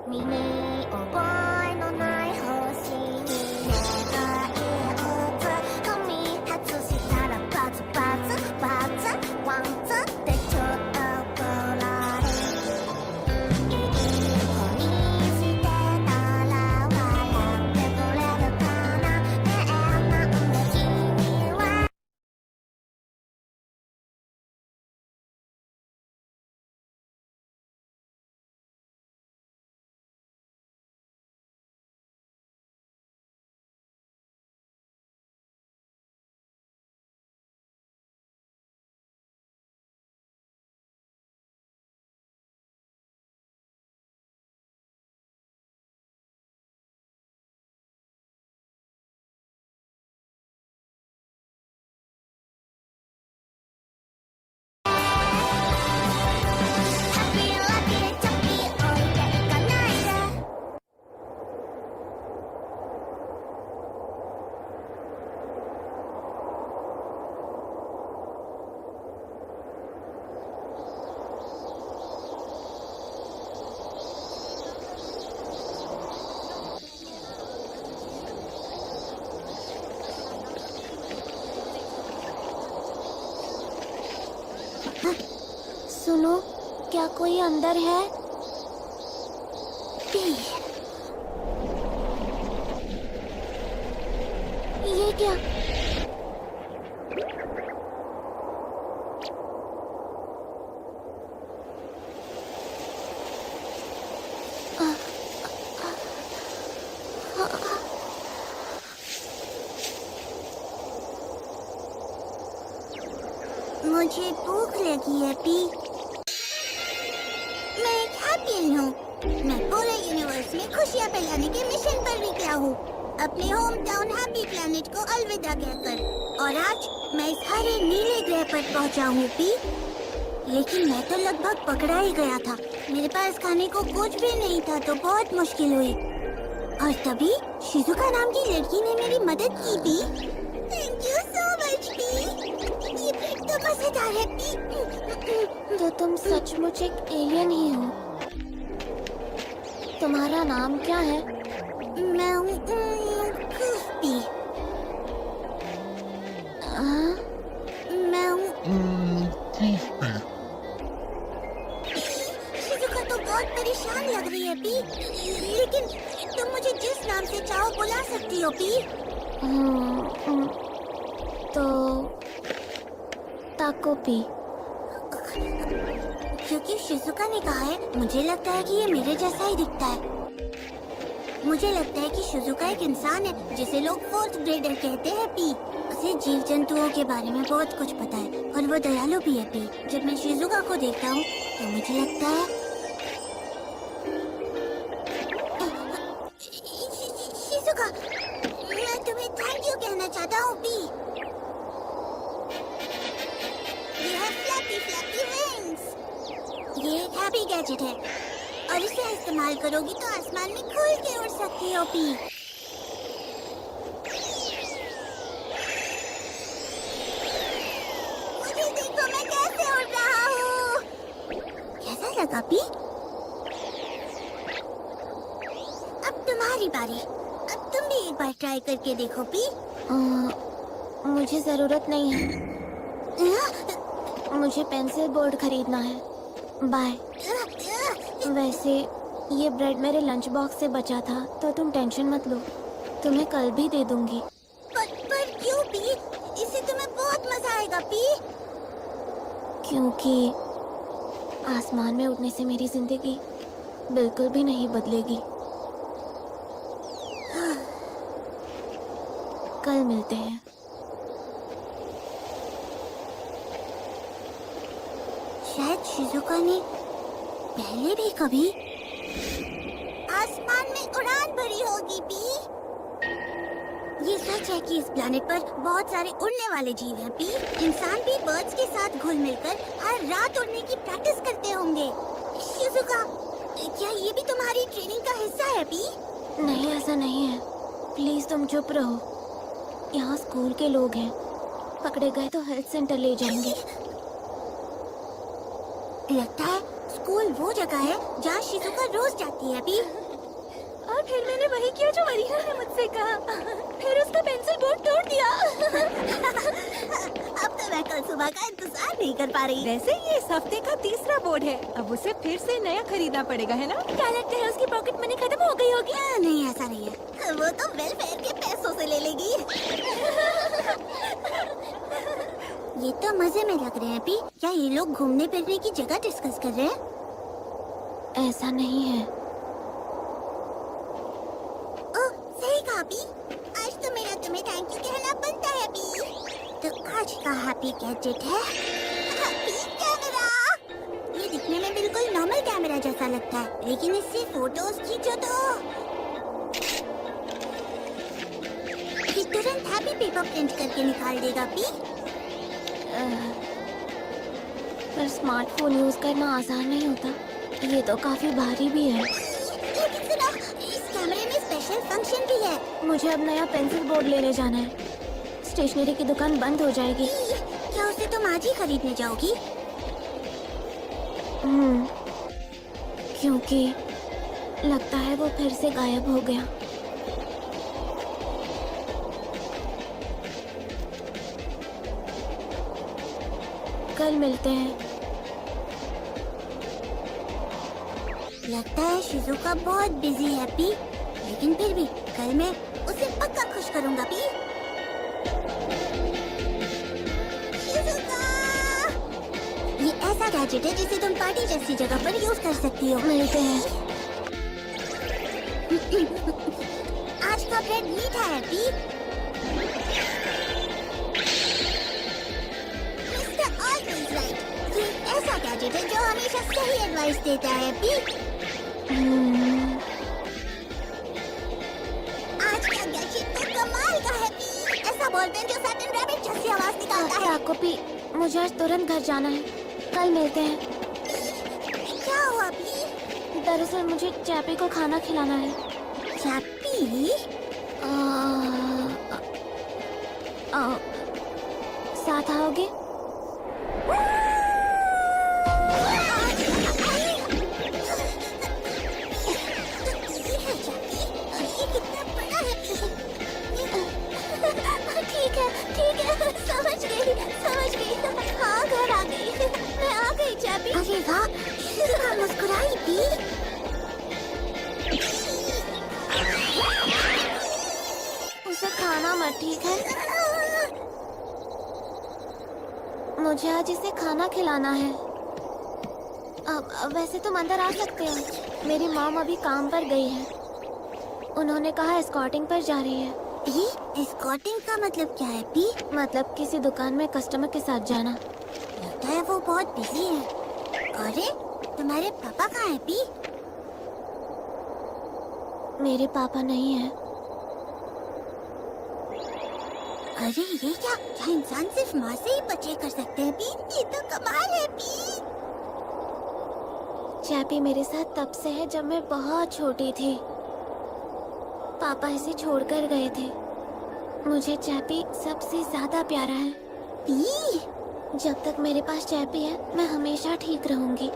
見に覚えのない星に願いを踏み外したらバツバツバツワンツってちょっと怒られいい子にしてたら笑ってくれるかなねえなんで君はハッピーラッキーチャッピー置いていかないでसुनो क्या कोई अंदर है ये क्या मुझे भूख लगी है पी मैं एक हैप्पी हूँ मैं पूरे यूनिवर्स में खुशियाँ फैलाने के मिशन पर निकला हूँ अपने होम टाउन हैप्पी प्लैनेट को अलविदा कहकर और आज मैं इस हरे नीले ग्रह पर पहुँचा हूँ पी लेकिन मैं तो लगभग पकड़ा ही गया था मेरे पास खाने को कुछ भी नहीं था तो बहुत मुश्किल हुई और तभी शिजुका नाम की लड़की ने मेरी मदद की P thank you so much P ये तो मजेदार है पी तो तुम सचमुच एक एलियन ही हो तुम्हारा नाम क्या है मैं हूँ पी मैं हूँ शिजुका तो बहुत परेशान लग रही है पी लेकिन तुम मुझे जिस नाम से चाहो बुला सकती हो पी तो ताको पी क्योंकि शिजुका ने कहा है मुझे लगता है कि ये मेरे जैसा ही दिखता है मुझे लगता है कि शिजुका एक इंसान है जिसे लोग फोर्थ ग्रेडर कहते हैं पी उसे जीव जंतुओं के बारे में बहुत कुछ पता है और वो दयालु भी है पी जब मैं शिजुका को देखता हूँ तो मुझे लगता है शिजुका मैं तुम्हें थैंक यू कहना चाहता हूँ P You have flappy flappy wings. ये एक हैप्पी गैजेट है और इसे इस्तेमाल करोगी तो आसमान में खुल के उड़ सकती हो पी मुझे देखो मैं कैसे उड़ रहा हूँ कैसा लगा पी अब तुम्हारी बारी अब तुम भी एक बार ट्राई करके देखो पी मुझे जरूरत नहीं है मुझे पेंसिल बोर्ड खरीदना है बाय वैसे ये ब्रेड मेरे लंच बॉक्स से बचा था तो तुम टेंशन मत लो तुम्हें कल भी दे दूंगी पर क्यों पी इससे तुम्हें बहुत मजा आएगा पी क्योंकि आसमान में उड़ने से मेरी जिंदगी बिल्कुल भी नहीं बदलेगी कल मिलते हैं शायद शिजुका ने पहले भी कभी आसमान में उड़ान भरी होगी पी ये सच है कि इस प्लेनेट पर बहुत सारे उड़ने वाले जीव हैं पी इंसान भी बर्ड्स के साथ घुल मिलकर हर रात उड़ने की प्रैक्टिस करते होंगे शिजुका क्या ये भी तुम्हारी ट्रेनिंग का हिस्सा है पी नहीं ऐसा नहीं है प्लीज तुम चुप रहो यहाँ स्कूल के लोग हैं पकड़े गए तो हेल्थ सेंटर ले जाएंगे लगता है स्कूल वो जगह है जहाँ शिजुका रोज जाती है अभी। और फिर मैंने वही किया जो मरीना ने मुझसे कहा, फिर उसका पेंसिल बोर्ड तोड़ दिया। अब तो मैं कल सुबह का इंतजार नहीं कर पा रही। वैसे ये इस हफ्ते का तीसरा बोर्ड है, अब उसे फिर से नया खरीदना पड़ेगा, है ना? क्या लगता है उसकी पॉकेट मनी खत्म हो गई होगी? नहीं, ऐसा नहीं है, वो तो वेलफेयर के पैसों से ले लेगी। ये तो मजे में लग रहे हैं अभी। क्या ये लोग घूमने फिरने की जगह डिस्कस कर रहे हैं? ऐसा नहीं है। ओह, सही कहा अभी। आज तो मेरा तुम्हें थैंक यू कहना बनता है अभी। तो आज का हैप्पी गैजेट है हैप्पी कैमरा। ये दिखने में बिल्कुल नॉर्मल कैमरा जैसा लगता है, लेकिन इससे फोटोज खींचो तो ये तुरंत हैप्पी पेपर प्रिंट करके निकाल देगा अभी। पर स्मार्टफोन यूज करना आसान नहीं होता, ये तो काफी भारी भी है। लेकिन सुनो, इस कैमरे में स्पेशल फंक्शन भी है। मुझे अब नया पेंसिल बोर्ड लेने जाना है, स्टेशनरी की दुकान बंद हो जाएगी। क्या उसे तुम आज ही खरीदने जाओगी? क्योंकि लगता है वो फिर से गायब हो गया। कल मिलते हैं। लगता है शिजुका बहुत बिजी है अभी, लेकिन फिर भी कल मैं उसे पक्का खुश करूंगा अभी। शिजुका! ये ऐसा गैजेट है जिसे तुम पार्टी जैसी जगह पर यूज कर सकती हो। मिलते हैं। आज का ब्रेड मीठा है अभी। Mister always right. ये ऐसा गैजेट है जो हमेशा सही एडवाइस देता है अभी। आज का गैजेट तो कमाल का है अभी। ऐसा बोलते हैं जो सैटन रैबिट जैसी आवाज निकालता है। कॉपी, मुझे आज तुरंत घर जाना है, कल मिलते हैं। क्या हुआ अभी? दरअसल मुझे चैपी को खाना खिलाना है। चैपी? साथ आओगे? समझ गई। हाँ, घर आ गई। मैं आ गई चैपी। अरे वाह, शिजुका मुस्कुराई भी। उसे खाना मत, ठीक है? मुझे आज इसे खाना खिलाना है। अब वैसे तुम अंदर आ सकते हो। मेरी मॉम अभी काम पर गई है, उन्होंने कहा एस्कॉर्टिंग पर जा रही है। पी? एस्कॉर्टिंग का मतलब क्या है पी? मतलब किसी दुकान में कस्टमर के साथ जाना। लगता है वो बहुत बिजी है। अरे, तुम्हारे पापा कहाँ हैं पी? मेरे पापा नहीं है। अरे ये क्या इंसान सिर्फ माँ से ही बचे कर सकते हैं पी? ये तो कमाल है पी। चैपी मेरे साथ तब से है जब मैं बहुत छोटी थी। पापा इसे छोड़कर गए थे। मुझे चैपी सबसे ज्यादा प्यारा है। पी? जब तक मेरे पास चैपी है मैं हमेशा ठीक रहूंगी।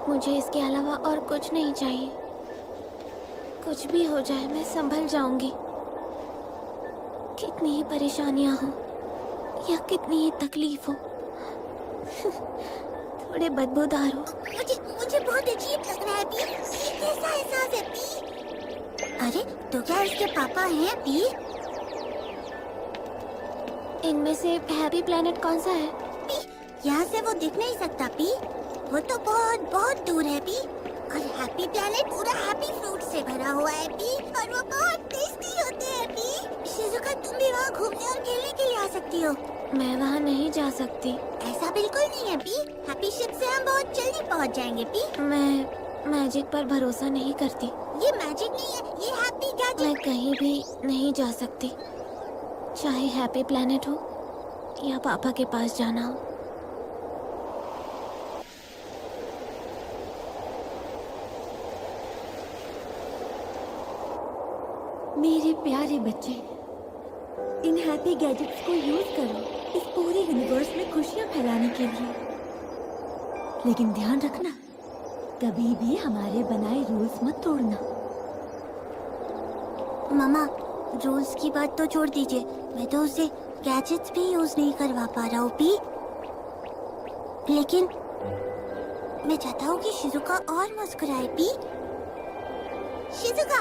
मुझे इसके अलावा और कुछ नहीं चाहिए। कुछ भी हो जाए मैं संभल जाऊंगी। कितनी ही परेशानियां हो या कितनी ही तकलीफ हो, थोड़े बदबूदार हो, मुझे बहुत अजीब लग रहा है पी। ये कैसा एहसास है पी? अरे तो क्या इसके पापा हैं पी? इनमें से हैप्पी प्लेनेट कौन सा है? पी, यहाँ से वो दिख नहीं सकता पी। वो तो बहुत बहुत दूर है पी। और हैप्पी प्लेनेट पूरा हैप्पी फ्रूट से भरा हुआ है पी, और वो बहुत टेस्टी होते हैं पी। शिजुका, तुम भी वहाँ घूमने और खेलने के लिए आ सकती हो। मैं वहाँ नहीं जा सकती। ऐसा बिल्कुल नहीं है पी। हैप्पी शिप से हम बहुत जल्दी पहुँच जाएंगे पी। मैं मैजिक पर भरोसा नहीं करती। ये मैजिक नहीं है, ये हैप्पी गैजेट। मैं कहीं भी नहीं जा सकती, चाहे हैप्पी प्लेनेट हो या पापा के पास जाना हो। मेरे प्यारे बच्चे, इन हैप्पी गैजेट्स को यूज करो इस पूरे यूनिवर्स में खुशियां फैलाने के लिए। लेकिन ध्यान रखना, कभी भी हमारे बनाए रूल्स मत तोड़ना। मामा, रूल्स की बात तो छोड़ दीजिए, मैं तो उसे गैजेट्स भी यूज नहीं करवा पा रहा हूँ पी। लेकिन मैं चाहता हूँ कि शिजुका और मुस्कुराए पी। शिजुका,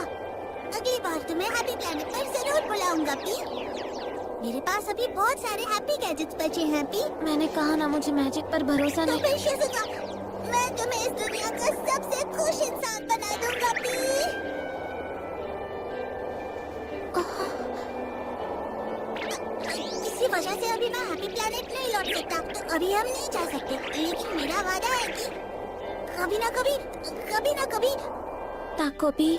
अगली बार तुम्हें हैप्पी प्लैनेट पर जरूर बुलाऊंगा पी। मेरे पास अभी बहुत सारे हैप्पी गैजेट्स बचे हैं पी। मैंने कहा ना, मुझे मैजिक पर भरोसा तो नहीं। फिर शिजुका, मैं तुम्हें इस दुनिया का सबसे खुश इंसान बना दूंगा पी। किसी वजह से अभी मैं हैप्पी प्लैनेट नहीं लौट सकता, तो अभी हम नहीं जा सकते। लेकिन मेरा वादा है कि कभी ना कभी ताकोपी,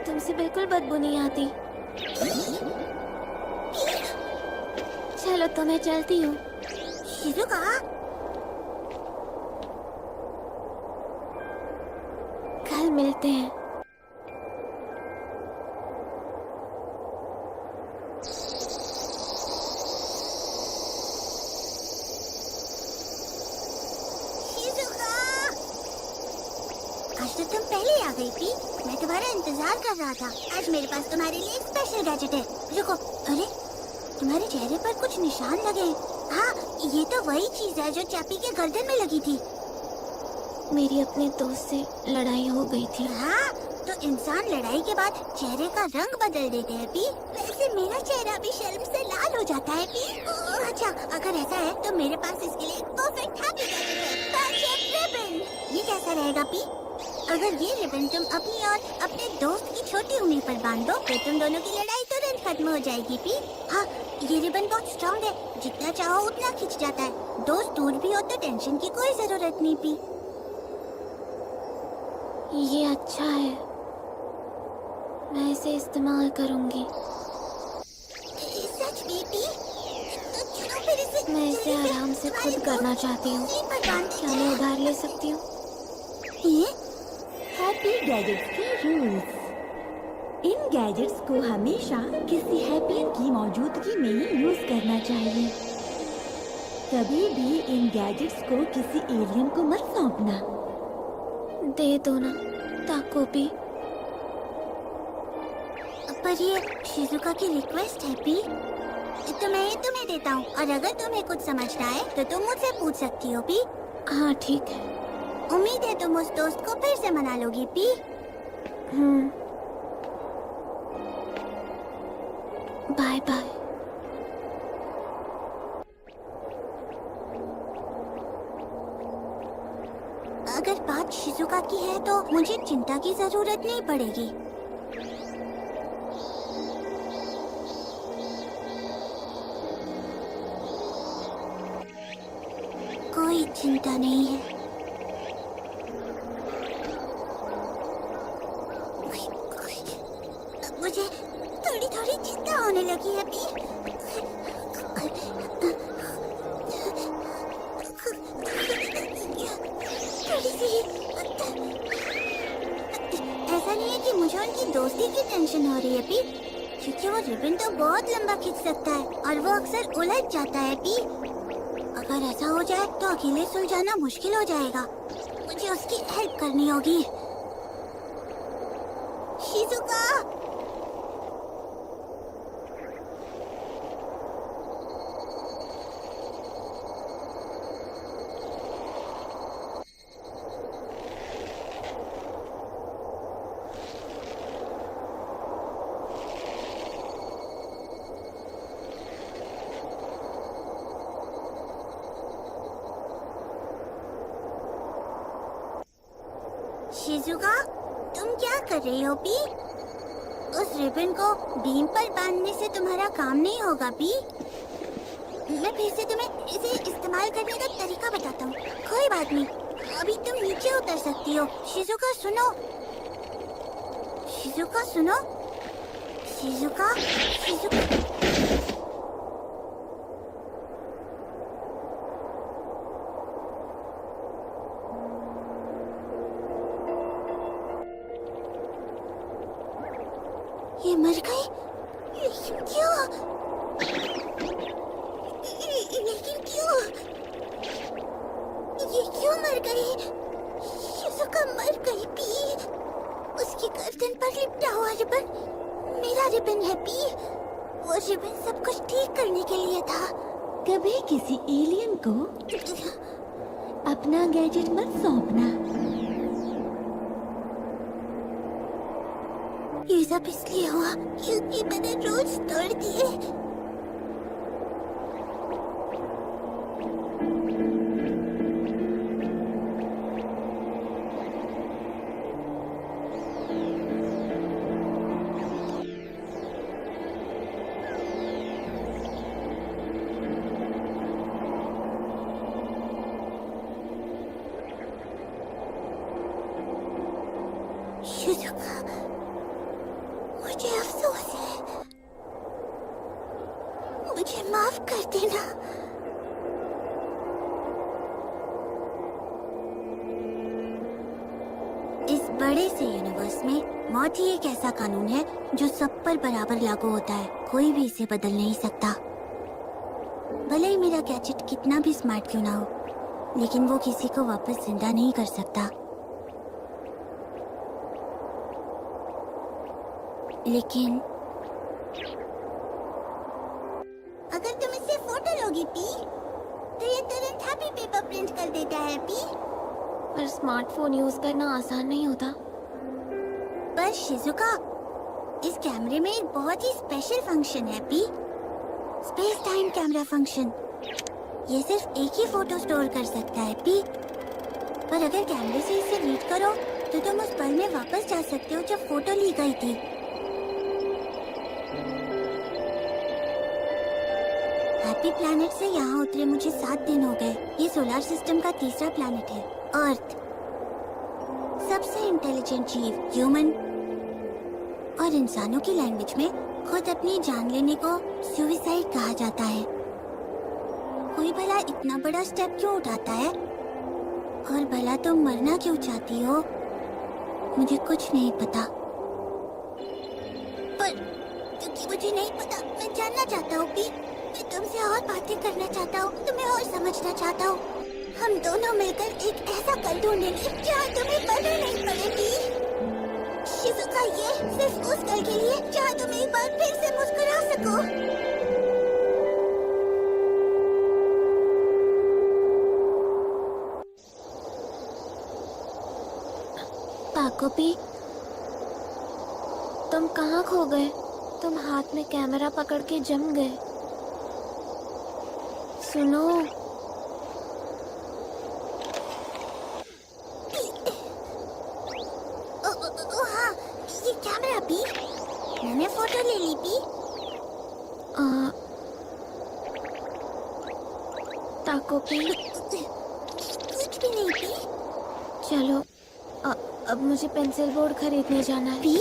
तुमसे बिल्कुल बदबू नहीं आती। चलो तो मैं चलती हूँ। शिजुका, कल मिलते हैं। शिजुका, आज तो तुम पहले आ गई थी। मैं तुम्हारा इंतजार कर रहा था। आज मेरे पास तुम्हारे लिए एक स्पेशल गैजेट है। रुको, अरे तुम्हारे चेहरे पर कुछ निशान लगे हैं। हाँ, ये तो वही चीज है जो चैपी के गर्दन में लगी थी। मेरी अपने दोस्त से लड़ाई हो गई थी। हाँ, तो इंसान लड़ाई के बाद चेहरे का रंग बदल देते हैं पी। वैसे मेरा चेहरा भी शर्म से लाल हो जाता है पी। ओह, अच्छा, अगर ऐसा है तो मेरे पास इसके लिए एक परफेक्ट हैप्पी गैजेट है, पैचअप रिबन। ये कैसा रहेगा पी? अगर ये रिबन तुम अपनी और अपने दोस्त की छोटी उंगली पर बांध दो तो तुम दोनों की लड़ाई तुरंत खत्म हो जाएगी पी। हाँ, ये रिबन बहुत स्ट्रॉन्ग है, जितना चाहो उतना खिंच जाता है। दोस्त दूर भी हो तो टेंशन की कोई जरूरत नहीं पी। ये अच्छा है, मैं इसे इस्तेमाल करूंगी। सच में पी? तो चलो फिर इसे मैं इसे आराम से खुद करना चाहती हूँ। क्या मैं उधार ले सकती हूँ? ये हैप्पी गैजेट्स के रूल्स। इन गैजेट्स को हमेशा किसी हैप्पियन की मौजूदगी में ही यूज करना चाहिए। कभी भी इन गैजेट्स को किसी एलियन को मत सौंपना। दे दो ना ताकोपी। पर ये शिजुका की रिक्वेस्ट है पी, तो मैं ये तुम्हें देता हूँ। और अगर तुम्हें कुछ समझना है तो तुम मुझसे पूछ सकती हो पी। हाँ ठीक है। उम्मीद है तुम उस दोस्त को फिर से मना लोगी पी। Bye bye. अगर बात शिजुका की है तो मुझे चिंता की जरूरत नहीं पड़ेगी। कोई चिंता नहीं है। मुझे थोड़ी थोड़ी चिंता होने लगी है अभी। थोड़ी सी। ऐसा नहीं है कि मुझे उनकी दोस्ती की टेंशन हो रही है पी, क्योंकि वो रिबन तो बहुत लंबा खींच सकता है और वो अक्सर उलझ जाता है पी। अगर ऐसा हो जाए तो अकेले सुलझाना मुश्किल हो जाएगा। मुझे उसकी हेल्प करनी होगी। शिजुका, शिजुका, तुम क्या कर रही हो पी? उस रिबन को बीम पर बांधने से तुम्हारा काम नहीं होगा पी। मैं फिर से तुम्हें इसे इस्तेमाल करने का तरीका बताता हूँ। कोई बात नहीं, अभी तुम नीचे उतर सकती हो। शिजुका सुनो, शिजुका सुनो, शिजुका, शिजुका। ये मर गई? लेकिन क्यों? लेकिन क्यों? ये क्यों मर गई? पर लिपटा हुआ रिबन मेरा रिबन है पी। वो रिबन सब कुछ ठीक करने के लिए था। कभी किसी एलियन को अपना गैजेट मत सौंपना। ये सब इसलिए हुआ क्योंकि मैंने रोज तोड़ दिए। शिजुका, मुझे अफसोस है। मुझे माफ कर देना। इस बड़े से यूनिवर्स में मौत ही एक ऐसा कानून है जो सब पर बराबर लागू होता है। कोई भी इसे बदल नहीं सकता। भले ही मेरा गैजेट कितना भी स्मार्ट क्यों ना हो, लेकिन वो किसी को वापस जिंदा नहीं कर सकता। लेकिन अगर तुम इससे फोटो लोगी पी, तो ये तुरंत हैप्पी पेपर प्रिंट कर देता है पी। पर स्मार्टफोन यूज करना आसान नहीं होता। पर शिजुका, इस कैमरे में एक बहुत ही स्पेशल फंक्शन है P, space time camera function. ये सिर्फ एक ही फोटो स्टोर कर सकता है पी। पर अगर कैमरे से इसे रीड करो तो तुम उस पल में वापस जा सकते हो जब फोटो ली गई थी। हैप्पी प्लैनेट से यहाँ उतरे मुझे 7 दिन हो गए। ये सोलर सिस्टम का तीसरा प्लैनेट है, अर्थ। सबसे इंटेलिजेंट जीव ह्यूमन, और इंसानों की लैंग्वेज में खुद अपनी जान लेने को सुसाइड कहा जाता है। कोई भला इतना बड़ा स्टेप क्यों उठाता है? और भला तुम मरना क्यों चाहती हो? मुझे कुछ नहीं पता, पर क्योंकि मुझे नहीं पता, मैं जानना चाहता हूँ कि मैं तुमसे और बातें करना चाहता हूँ, तुम्हें और समझना चाहता हूँ। हम दोनों मिलकर एक ऐसा कल ढूंढेंगे जहाँ तुम्हें मरना नहीं पड़ेगी। शिजुका, ये सिर्फ उस कल के लिए जहाँ तुम एक बार फिर से मुस्कुरा सको। ताकोपी, तुम कहाँ खो गए? तुम हाथ में कैमरा पकड़ के जम गए। सुनो, हाँ, ये कैमरा भी मैंने फोटो ले ली भी। ताकोपी, कुछ भी नहीं भी। चलो, अब मुझे पेंसिल बोर्ड खरीदने जाना है। भी?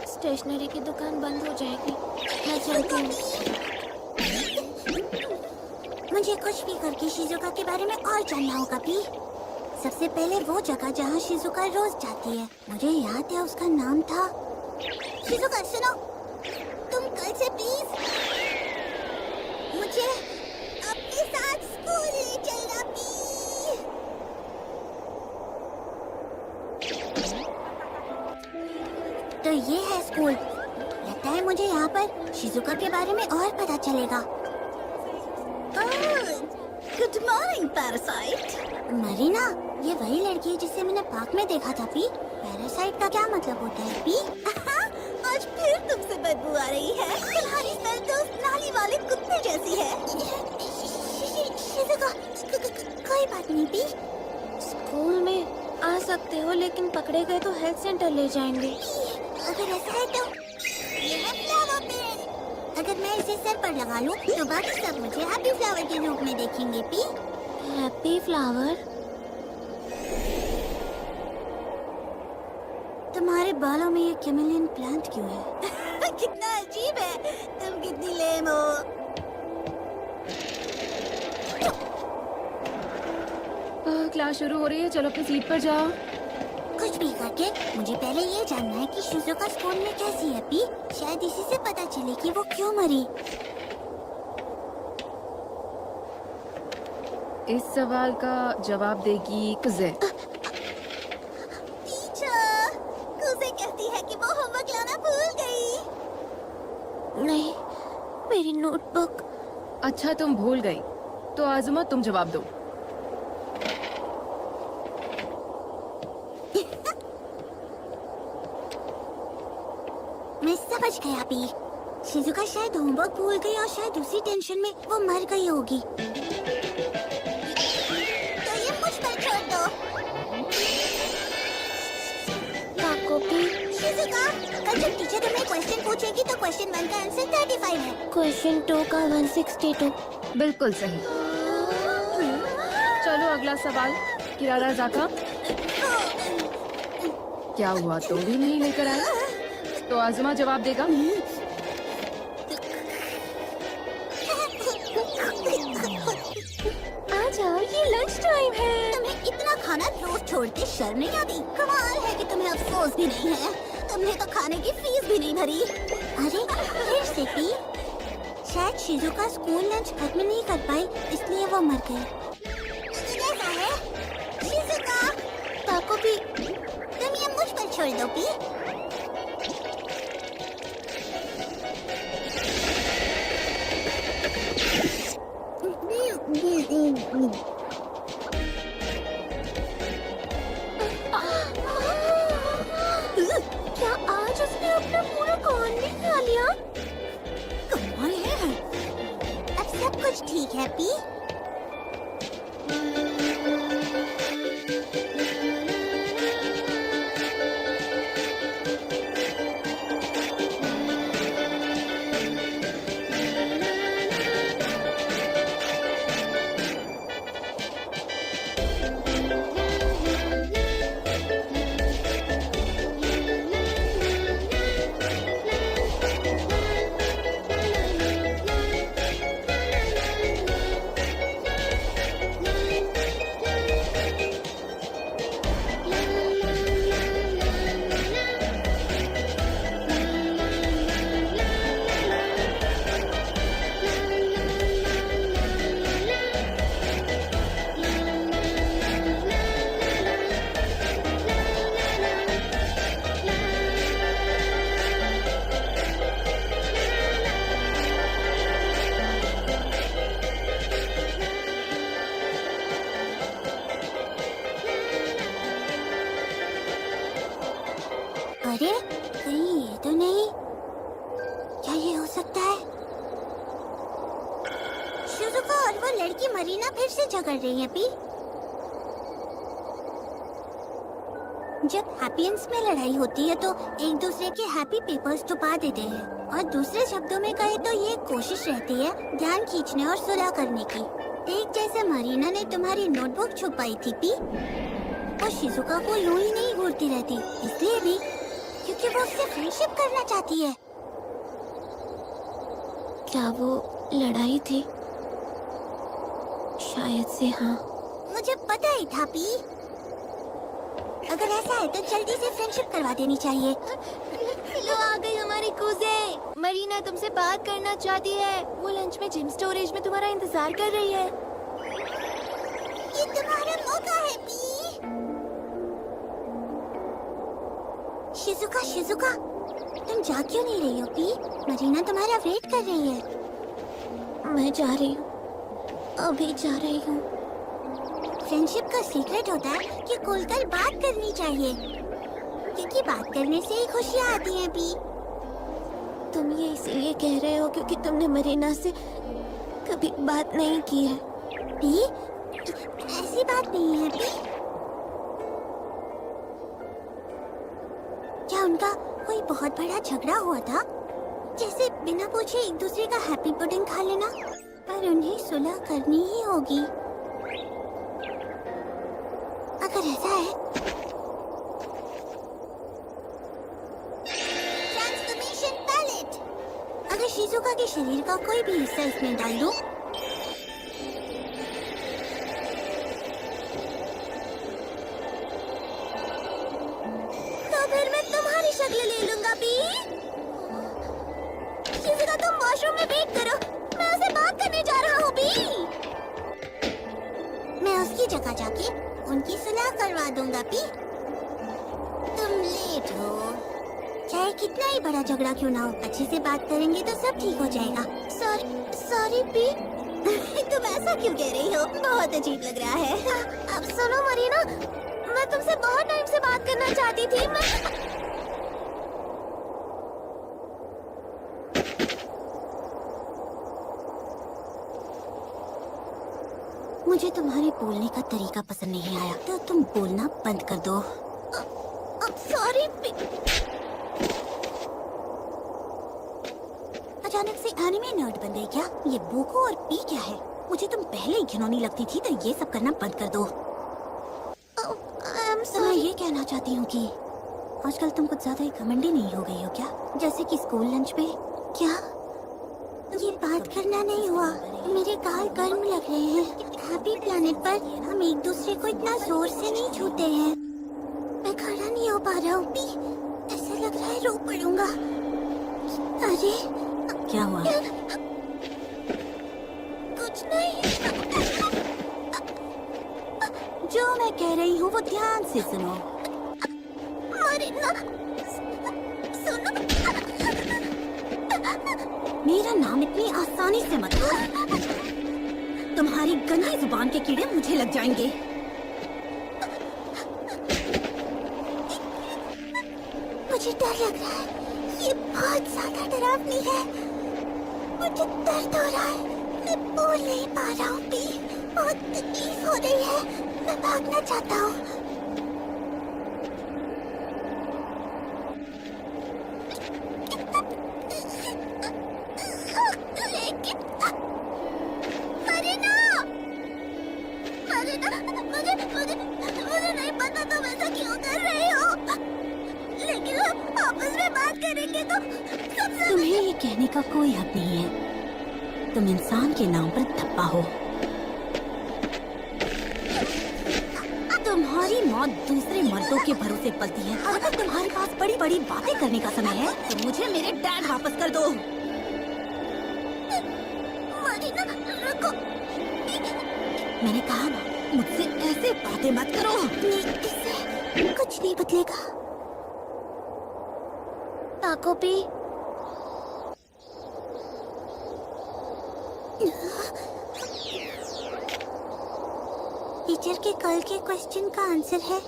स्टेशनरी की दुकान बंद हो जाएगी। मैं चलती हूँ। मुझे कुछ भी करके शिजुका के बारे में और जानना होगा भी। सबसे पहले वो जगह जहाँ शिजुका रोज जाती है, मुझे याद है उसका नाम था। शिजुका सुनो, तुम कल से प्लीज मुझे अपने साथ स्कूल ले चलना प्लीज। तो ये है स्कूल। लगता है मुझे यहाँ पर शिजुका के बारे में और पता चलेगा। Good morning parasite. मरीना, ये वही लड़की है जिसे मैंने पार्क में देखा था पी। पैरासाइट का क्या मतलब होता है पी? आज फिर तुमसे बदबू आ रही है। तुम्हारी स्मेल तो उस नाली वाले कुत्ते जैसी है। शिजुका, कोई बात नहीं पी। स्कूल में आ सकते हो, लेकिन पकड़े गए तो हेल्थ सेंटर ले जाएंगे। अगर ऐसा है तो ये है फ्लावर पेन। अगर मैं इसे सर पर लगा लूं तो बाकी सब मुझे हैप्पी फ्लावर के रूप में देखेंगे पी। Happy flower? तुम्हारे बालों में ये कैमेलियन प्लांट क्यों है? कितना अजीब है। तुम कितनी लेम हो। क्लास शुरू हो रही है, चलो अपनी सीट पर जाओ। कुछ भी करके मुझे पहले ये जानना है कि शिजुका स्कूल में कैसी है पी। शायद इसी से पता चले कि वो क्यों मरी। इस सवाल का जवाब देगी कुजे। टीचर, कुजे कहती है कि वो होमवर्क मेरी नोटबुक। अच्छा तुम भूल गई, तो आज़मा तुम जवाब दो। मैं समझ गया पी। शिजुका शायद होमवर्क भूल गई और शायद उसी टेंशन में वो मर गई होगी। तो ये मुझ पर छोड़ दो। ताकोपी, शिजुका, कल जब टीचर तुम्हें क्वेश्चन पूछेगी तो क्वेश्चन 1 का आंसर 35 है। क्वेश्चन 2 का 162। बिल्कुल सही। चलो अगला सवाल। किरारा जाका, क्या हुआ, तुम भी नहीं लेकर आए? तो आज़मा जवाब देगा। आ जाओ, ये लंच टाइम है। तुम्हें इतना खाना रोज छोड़ते शर्म नहीं आती? कमाल है कि तुम्हें अफसोस भी नहीं है। तुमने तो खाने की फीस भी नहीं भरी। अरे फिर से पी। शायद शिजुका स्कूल लंच खत्म नहीं कर पाई, इसलिए वो मर गई। कैसा है शिजुका? ताकोपी, तुम ये मुझ पर छोड़ दो पी। क्या आज उसने अपना पूरा कॉर्न भी खा लिया? कमाल है। अब सब कुछ ठीक है पी। अरे कहीं ये तो नहीं? क्या ये हो सकता है? शिजुका और वो लड़की मरीना फिर से झगड़ रही है पी। जब हैप्पीएंस में लड़ाई होती है तो एक दूसरे के हैप्पी पेपर्स छुपा देते हैं, और दूसरे शब्दों में कहे तो ये कोशिश रहती है ध्यान खींचने और सुलह करने की। ठीक जैसे मरीना ने तुम्हारी नोटबुक छुपाई थी पी, और शिजुका को यूं ही नहीं घूरती रहती, इसलिए भी क्योंकि वो उससे फ्रेंडशिप करना चाहती है। क्या वो लड़ाई थी? शायद से हाँ। मुझे पता ही था पी। अगर ऐसा है तो जल्दी से फ्रेंडशिप करवा देनी चाहिए। लो आ गई हमारी कूजे। मरीना तुमसे बात करना चाहती है। वो लंच में जिम स्टोरेज में तुम्हारा इंतजार कर रही है। ये तुम्हारा मौका है पी। शिजुका, शिजुका, तुम जा क्यों नहीं रही हो पी? मरीना तुम्हारा वेट कर रही है। मैं जा रही हूँ, अभी जा रही हूँ। फ्रेंडशिप का सीक्रेट होता है कि खुलकर बात करनी चाहिए, क्योंकि बात करने से ही खुशियाँ आती हैं पी। तुम ये इसीलिए कह रहे हो क्योंकि तुमने मरीना से कभी बात नहीं की है। पी, ऐसी बात नहीं है पी। क्या उनका कोई बहुत बड़ा झगड़ा हुआ था? जैसे बिना पूछे एक दूसरे का हैप्पी पुडिंग खा लेना? पर उन्हें सुलह करनी ही होगी। अगर ऐसा है, ट्रांसफॉर्मेशन पैलेट। अगर शिजुका के शरीर का कोई भी हिस्सा इसमें डाल दूं, तो फिर मैं तुम्हारी शक्ल ले लूंगा पी। शिजुका तुम वॉशरूम में वेट करो, मैं उसे बात करने जा रहा हूँ पी। मैं उसकी जगह जाके उनकी सुलह करवा दूंगा पी। तुम लेट हो, चाय कितना ही बड़ा झगड़ा क्यों ना हो, अच्छे से बात करेंगे तो सब ठीक हो जाएगा। Sorry P. तुम ऐसा क्यों कह रही हो? बहुत अजीब लग रहा है। अब सुनो मरीना, मैं तुमसे बहुत टाइम से बात करना चाहती थी। मुझे तुम्हारे बोलने का तरीका पसंद नहीं आया, तो तुम बोलना बंद कर दो। Sorry P. अचानक से एनिमे नर्ड बन गई क्या? ये बोको और पी क्या है? मुझे तुम पहले ही घिनौनी लगती थी, तो ये सब करना बंद कर दो। तो मैं ये कहना चाहती हूँ कि आजकल तुम कुछ ज्यादा ही घमंडी नहीं हो गई हो क्या? जैसे कि स्कूल लंच पे। क्या ये बात करना नहीं हुआ? मेरे गाल गर्म लग रहे हैं। हैप्पी प्लैनेट पर हम एक दूसरे को इतना जोर से नहीं छूते हैं। मैं खड़ा नहीं हो पा रहा हूँ पी। ऐसा लग रहा है रो पड़ूंगा। अरे क्या हुआ? कुछ नहीं। जो मैं कह रही हूँ वो ध्यान से सुनो। मरीना, सुनो। मेरा नाम इतनी आसानी से मत लो। तुम्हारी गंदी जुबान के कीड़े मुझे लग जाएंगे। मुझे डर लग रहा है। ये बहुत ज्यादा डरावनी है। मुझे दर्द हो रहा है। मैं बोल नहीं पा रहा हूँ पी। बहुत तकलीफ हो रही है। मैं भागना चाहता हूँ। मुझे नहीं पता तुम ऐसा क्यों कर रहे हो, लेकिन हम आपस में बात करेंगे तो तुम्हें ये कहने का कोई हक नहीं है। तुम इंसान के नाम पर धब्बा हो। तुम्हारी मौत दूसरे मर्दों के भरोसे पलती है। अगर तुम्हारे पास बड़ी बड़ी बातें करने का समय है तो मुझे मेरे डैड वापस कर दो। मरीना, रुको। मैंने कहा ना, मुझसे ऐसे बातें मत करो। इससे कुछ नहीं बदलेगा। ताको पी। टीचर के कल के क्वेश्चन का आंसर है।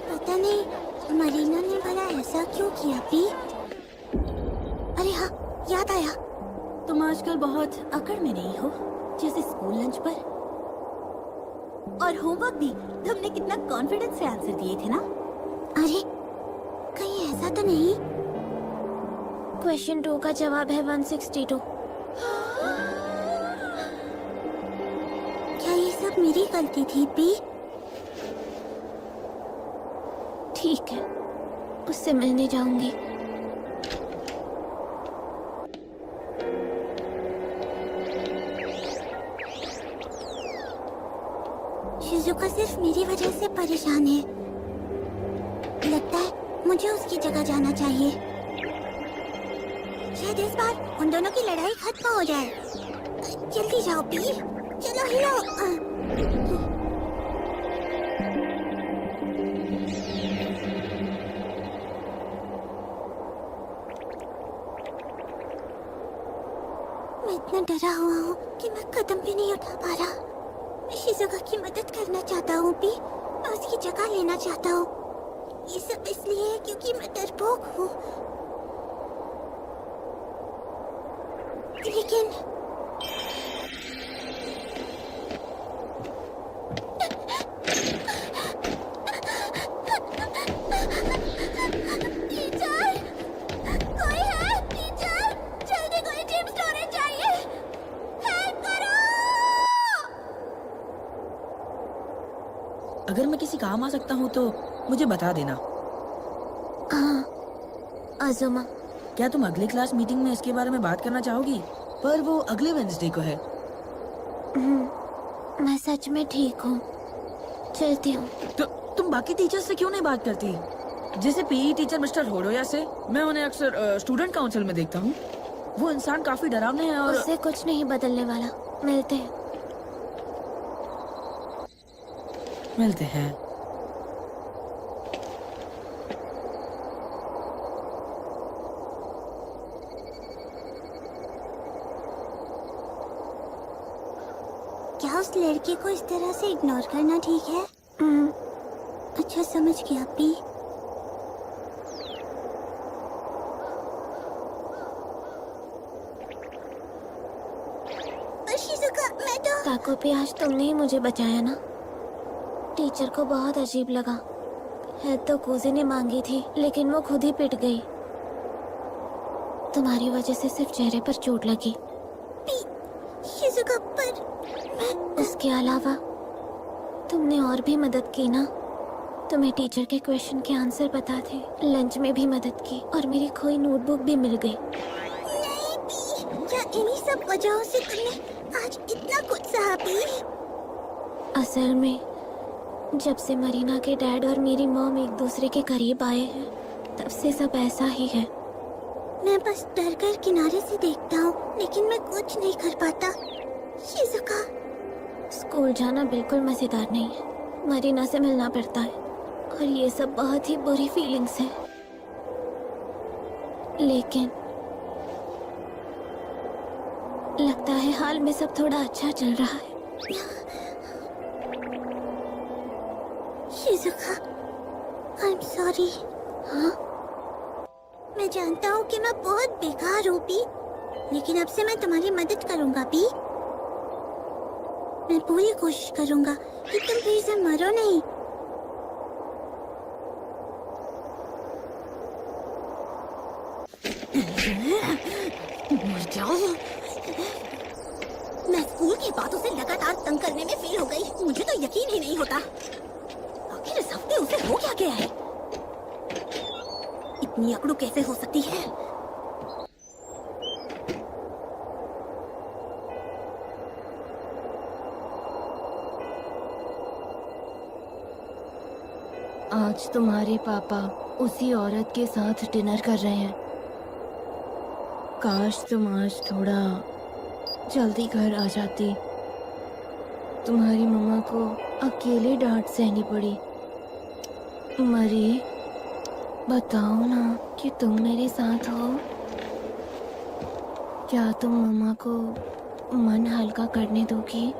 पता नहीं मरीना ने भला ऐसा क्यों किया पी। अरे हाँ, याद आया। तुम आजकल बहुत अकड़ में नहीं हो, जैसे स्कूल लंच पर। और होमवर्क भी तुमने कितना कॉन्फिडेंस से आंसर दिए थे ना। अरे कहीं ऐसा तो नहीं? क्वेश्चन 2 का जवाब है 162। क्या ये सब मेरी गलती थी पी? ठीक है, उससे मिलने जाऊंगी। शिजुका सिर्फ मेरी वजह से परेशान है। लगता है मुझे उसकी जगह जाना चाहिए। शायद इस बार उन दोनों की लड़ाई खत्म हो जाए। जल्दी जाओ पी। चलो हिलो। मैं इतना डरा हुआ हूँ कि मैं कदम भी नहीं उठा पा रहा। मैं शिजुका की मदद करना चाहता हूँ पी। मैं उसकी जगह लेना चाहता हूँ। ये सब इसलिए है क्योंकि मैं डरपोक हूँ। लेकिन टीचर, कोई है? टीचर, जल्दी कोई जिम स्टोरेज चाहिए। हेल्प करो। अगर मैं किसी काम आ सकता हूँ तो मुझे बता देना। हाँ, आजुमा। क्या तुम अगले क्लास मीटिंग में इसके बारे में बात करना चाहोगी? पर वो अगले वेडनेसडे को है। मैं सच में ठीक हूँ, चलती हूँ। तो तुम बाकी टीचर्स से क्यों नहीं बात करती? जैसे पीई टीचर मिस्टर होडोया से मैं उन्हें अक्सर स्टूडेंट काउंसिल में देखता हूँ। वो इंसान काफी डरावने हैं और उससे कुछ नहीं बदलने वाला। मिलते हैं। मिलते हैं। लड़के को इस तरह से इग्नोर करना ठीक है? अच्छा, समझ गया पी। शिजुका, मैं तो ताकोपी, आज तुमने ही मुझे बचाया ना। टीचर को बहुत अजीब लगा। है तो कोजे ने मांगी थी, लेकिन वो खुद ही पिट गई। तुम्हारी वजह से सिर्फ चेहरे पर चोट लगी। शिजुका, पर मैं उसके अलावा तुमने और भी मदद की ना। तुम्हें टीचर के क्वेश्चन के आंसर पता थे, लंच में भी मदद की, और मेरी खोई नोटबुक भी मिल गई। नहीं पी। क्या इन्हीं सब वजहों से तुमने आज इतना कुछ सहा पी? असल में जब से मरीना के डैड और मेरी मॉम एक दूसरे के करीब आए हैं, तब से सब ऐसा ही है। मैं बस डर कर किनारे से देखता हूँ, लेकिन मैं कुछ नहीं कर पाता। शिजुका, स्कूल जाना बिल्कुल मजेदार नहीं है। मरीना से मिलना पड़ता है, और ये सब बहुत ही बुरी फीलिंग्स है। लेकिन लगता है हाल में सब थोड़ा अच्छा चल रहा है। Shizuka, I am sorry. हाँ, मैं जानता हूँ कि मैं बहुत बेकार हूँ पी, लेकिन अब से मैं तुम्हारी मदद करूँगा पी। मैं पूरी कोशिश करूँगा कि तुम फिर से मरो नहीं। मर जाओ। मैं स्कूल की बातों से लगातार तंग करने में फेल हो गई। मुझे तो यकीन ही नहीं होता। आखिर इस हफ्ते उसे हो क्या गया है? इतनी अकड़ू कैसे हो सकती है? आज तुम्हारे पापा उसी औरत के साथ डिनर कर रहे हैं। काश तुम आज थोड़ा जल्दी घर आ जाती। तुम्हारी मम्मा को अकेले डांट सहनी पड़ी। मरी, बताओ ना कि तुम मेरे साथ हो। क्या तुम मम्मा को मन हल्का करने दोगी?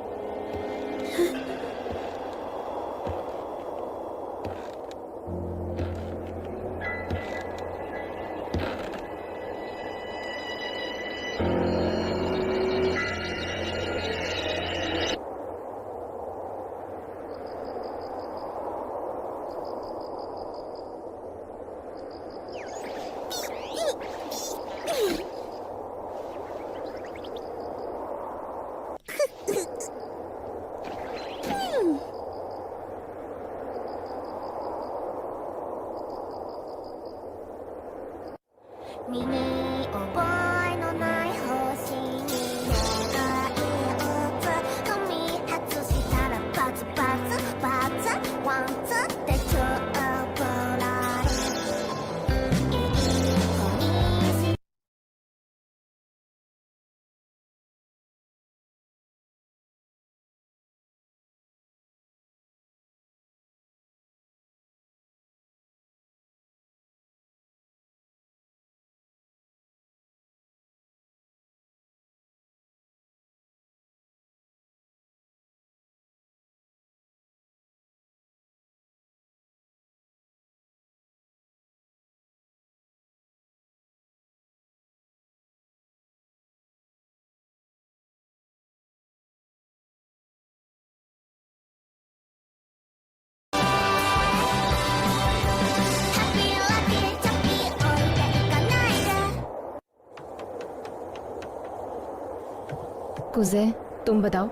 कुजे, तुम बताओ।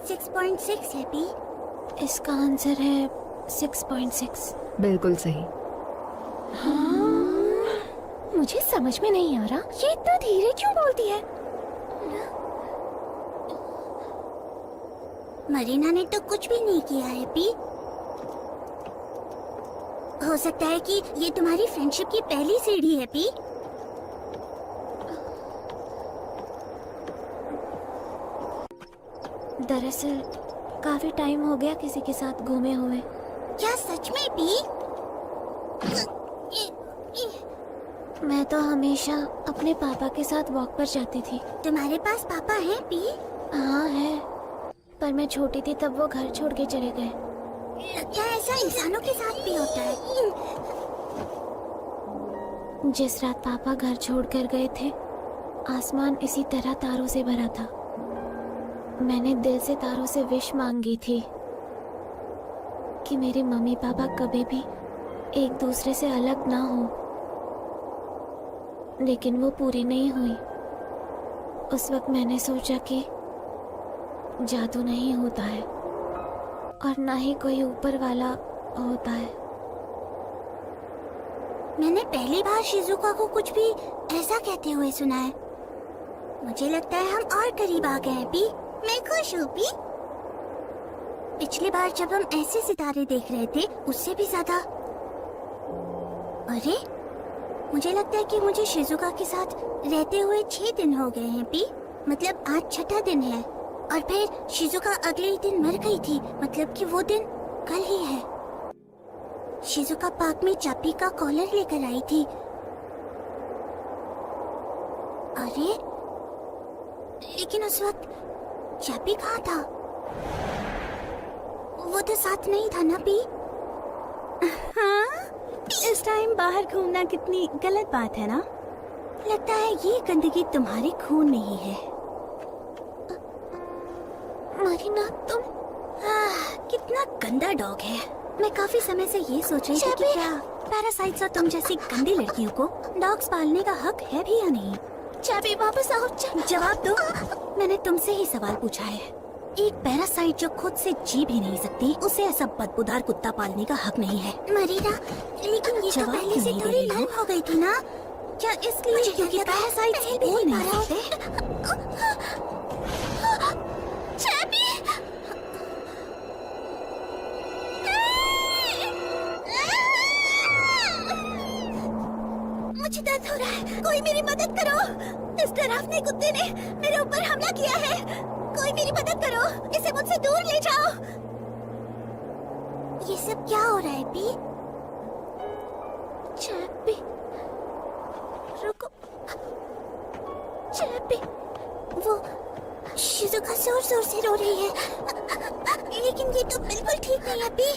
6.6 है पी। इसका आंसर है 6.6। बिल्कुल सही। मुझे समझ में नहीं आ रहा, ये इतना धीरे क्यों बोलती है? मरीना ने तो कुछ भी नहीं किया है पी। हो सकता है कि ये तुम्हारी फ्रेंडशिप की पहली सीढ़ी है पी। दरअसल काफी टाइम हो गया किसी के साथ घूमे हुए। क्या सच में पी? मैं तो हमेशा अपने पापा के साथ वॉक पर जाती थी। तुम्हारे पास पापा हैं पी? हाँ है, पर मैं छोटी थी तब वो घर छोड़ के चले गए। लगता है ऐसा इंसानों के साथ भी होता है। जिस रात पापा घर छोड़कर गए थे, आसमान इसी तरह तारों से भरा था। मैंने दिल से तारों से विश मांगी थी कि मेरे मम्मी पापा कभी भी एक दूसरे से अलग ना हो, लेकिन वो पूरी नहीं हुई। उस वक्त मैंने सोचा कि जादू नहीं होता है और ना ही कोई ऊपर वाला होता है। मैंने पहली बार शिजुका को कुछ भी ऐसा कहते हुए सुना है। मुझे लगता है हम और करीब आ गए हैं पी। मैं खुश हूँ पी। पिछली बार जब हम ऐसे सितारे देख रहे थे, उससे भी ज्यादा। अरे, मुझे लगता है कि मुझे शिजुका के साथ रहते हुए 6 दिन हो गए हैं पी। मतलब आज 6ठा दिन है। और फिर शिजुका अगले ही दिन मर गई थी, मतलब कि वो दिन कल ही है। शिजुका पार्क में चापी का कॉलर लेकर आई थी। अरे, लेकिन उस वक्त चापी कहाँ था? वो तो साथ नहीं था ना पी? हाँ, इस टाइम बाहर घूमना कितनी गलत बात है ना? लगता है ये गंदगी तुम्हारे खून में ही है। मरीना, तुम कितना गंदा डॉग है। मैं काफी समय से ये सोच रही थी कि क्या पैरासाइट्स और तुम जैसी गंदी लड़कियों को डॉग्स पालने का हक है भी या नहीं। चाबी वापस आओ। जवाब दो। मैंने तुमसे ही सवाल पूछा है। एक पैरासाइट जो खुद से जी भी नहीं सकती, उसे ऐसा बदबूदार कुत्ता पालने का हक नहीं है। मरीना, लेकिन ये तो जवाब पहले से नहीं थोड़ी दे रही लर्न हो गई थी ना? क्या इसलिए क्योंकि पैरासाइट्स बोल नहीं सकते? मुझे दर्द हो रहा है। कोई मेरी मदद करो। इस डरावने कुत्ते ने मेरे ऊपर हमला किया है। कोई मेरी मदद करो। इसे मुझसे दूर ले जाओ। ये सब क्या हो रहा है पी? चैपी, रुको। चैपी, वो शिजुका जोर जोर से रो रही है। लेकिन ये तो बिल्कुल ठीक नहीं है पी।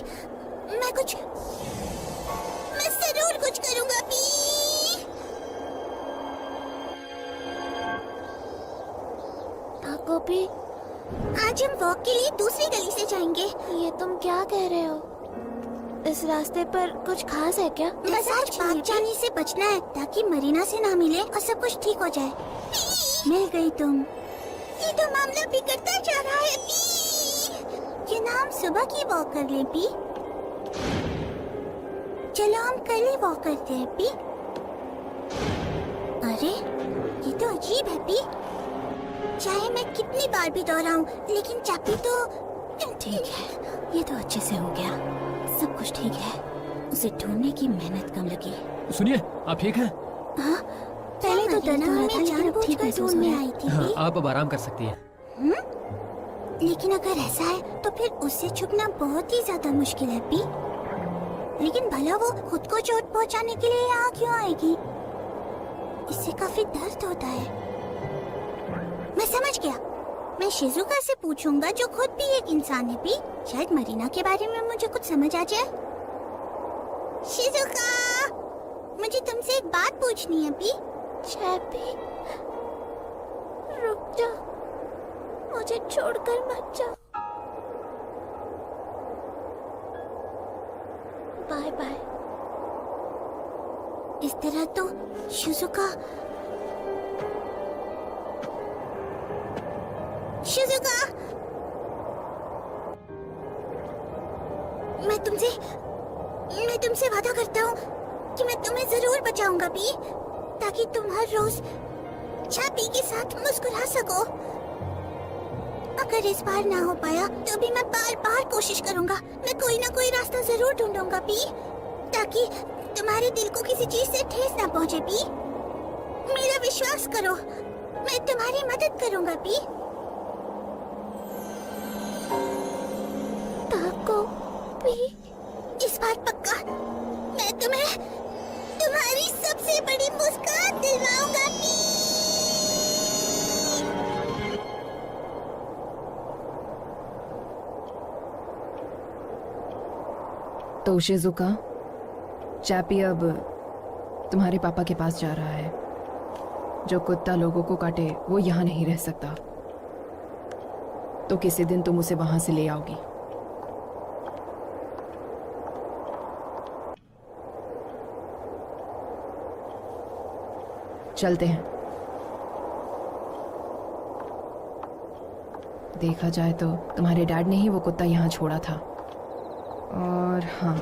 मैं जरूर कुछ करूंगा पी। गोपी, आज हम वॉक के लिए दूसरी गली से जाएंगे। ये तुम क्या कह रहे हो? इस रास्ते पर कुछ खास है क्या? बस आज पार्क जाने से बचना है ताकि मरीना से ना मिले और सब कुछ ठीक हो जाए। मिल गई तुम। ये तो मामला बिगड़ता जा रहा है पी। ये नाम सुबह की वॉक कर ले पी। चलो हम कल ही वॉक करते हैं पी। अरे, ये तो अजीब है पी। चाहे मैं कितनी बार भी दोहराऊं, लेकिन चापी तो ठीक है, ये तो अच्छे से हो गया। सब कुछ ठीक है। उसे ढूंढने की मेहनत कम लगी। सुनिए, आप ठीक हैं? हाँ, पहले तो दर्द हो रहा था, लेकिन अब ठीक महसूस हो ढूंढने रहा है। आई थी हाँ, पी। आप अब आराम कर सकती हैं। लेकिन अगर ऐसा है तो फिर उससे छुपना बहुत ही ज्यादा मुश्किल है पी। लेकिन भला वो खुद को चोट पहुंचाने के लिए यहाँ क्यों आएगी? इससे काफी दर्द होता है। मैं समझ गया। मैं शिजुका से पूछूंगा, जो खुद भी एक इंसान है पी। शायद मरीना के बारे में मुझे कुछ समझ आ जाए। शिजुका, मुझे तुमसे एक बात पूछनी है पी। चैपी, रुक जा। मुझे छोड़कर मत जाओ। Bye bye. इस तरह तो शिजुका मैं तुमसे वादा करता हूँ कि मैं तुम्हें जरूर बचाऊंगा पी, ताकि तुम हर रोज चापी के साथ मुस्कुरा सको। अगर इस बार ना हो पाया तो भी मैं बार बार कोशिश करूंगा। मैं कोई ना कोई रास्ता जरूर ढूंढूंगा पी, ताकि तुम्हारे दिल को किसी चीज से ठेस ना पहुंचे पी। मेरा विश्वास करो, मैं तुम्हारी मदद करूंगा पी। ताको पी, इस बार पक्का मैं तुम्हें तुम्हारी सबसे बड़ी मुस्कान दिलवाऊंगा पी। तो शिजुका, चैपी अब तुम्हारे पापा के पास जा रहा है। जो कुत्ता लोगों को काटे वो यहाँ नहीं रह सकता। तो किसी दिन तुम उसे वहां से ले आओगी। चलते हैं। देखा जाए तो तुम्हारे डैड ने ही वो कुत्ता यहाँ छोड़ा था। और हाँ,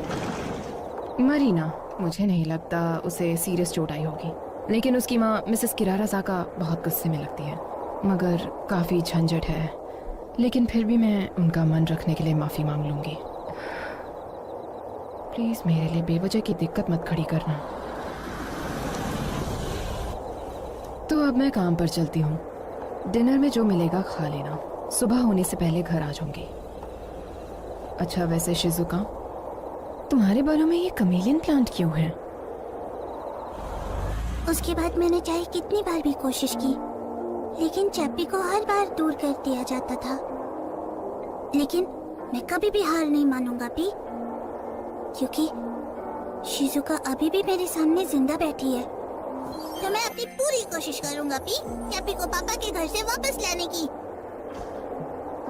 मरीना, मुझे नहीं लगता उसे सीरियस चोट आई होगी, लेकिन उसकी माँ मिसेस किरारा साका बहुत गुस्से में लगती है। मगर काफ़ी झंझट है, लेकिन फिर भी मैं उनका मन रखने के लिए माफ़ी मांग लूँगी। प्लीज़ मेरे लिए बेवजह की दिक्कत मत खड़ी करना। तो अब मैं काम पर चलती हूँ। डिनर में जो मिलेगा खा लेना। सुबह होने से पहले घर आ जाऊंगी। अच्छा, वैसे शिजुका, तुम्हारे बालों में ये कमेलियन प्लांट क्यों है? उसके बाद मैंने चाहे कितनी बार भी कोशिश की, लेकिन चैप्पी को हर बार दूर कर दिया जाता था। लेकिन मैं कभी भी हार नहीं मानूंगा पी, क्योंकि शिजुका अभी भी मेरे सामने जिंदा बैठी है। तो मैं अपनी पूरी कोशिश करूंगा पी, चैप्पी को पापा के घर से वापस लाने की।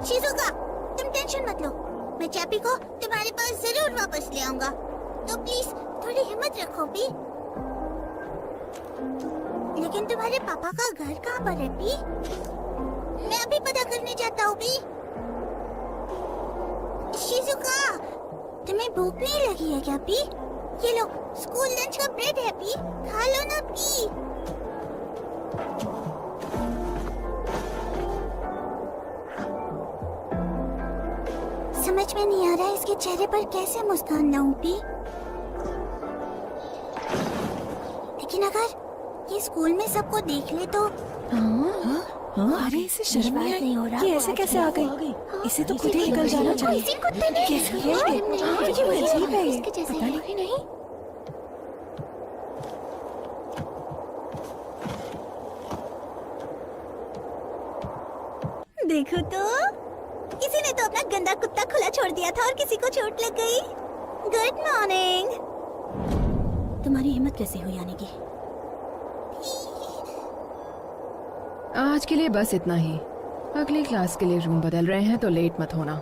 शिजुका, तुम टेंशन मत लो, मैं चैप्पी को तुम्हारे पास जरूर वापस ले आऊंगा। तो प्लीज थोड़ी हिम्मत रखो पी। लेकिन तुम्हारे पापा का घर कहाँ पर है पी? मैं अभी पता करने जाता हूँ पी। शिजुका, तुम्हें भूख नहीं लगी है क्या पी? ये लो, स्कूल लंच का ब्रेड है पी, खा लो ना पी। समझ में नहीं आ रहा है इसके चेहरे पर कैसे मुस्कान लाऊं पी। लेकिन अगर ये स्कूल में सबको देख ले तो अरे इसे शर्म नहीं हो रहा, ये ऐसे कैसे आ गई? इसे तो खुद ही निकल जाना चाहिए। इसी कुत्ते ने कैसे ये अजीब है ये। इसके जैसे पता नहीं। ही नहीं। देखो तो, किसी ने तो अपना गंदा कुत्ता खुला छोड़ दिया था और किसी को चोट लग गई। Good morning. तुम्हारी हिम्मत कैसे हुई आने की? आज के लिए बस इतना ही। अगली क्लास के लिए रूम बदल रहे हैं, तो लेट मत होना।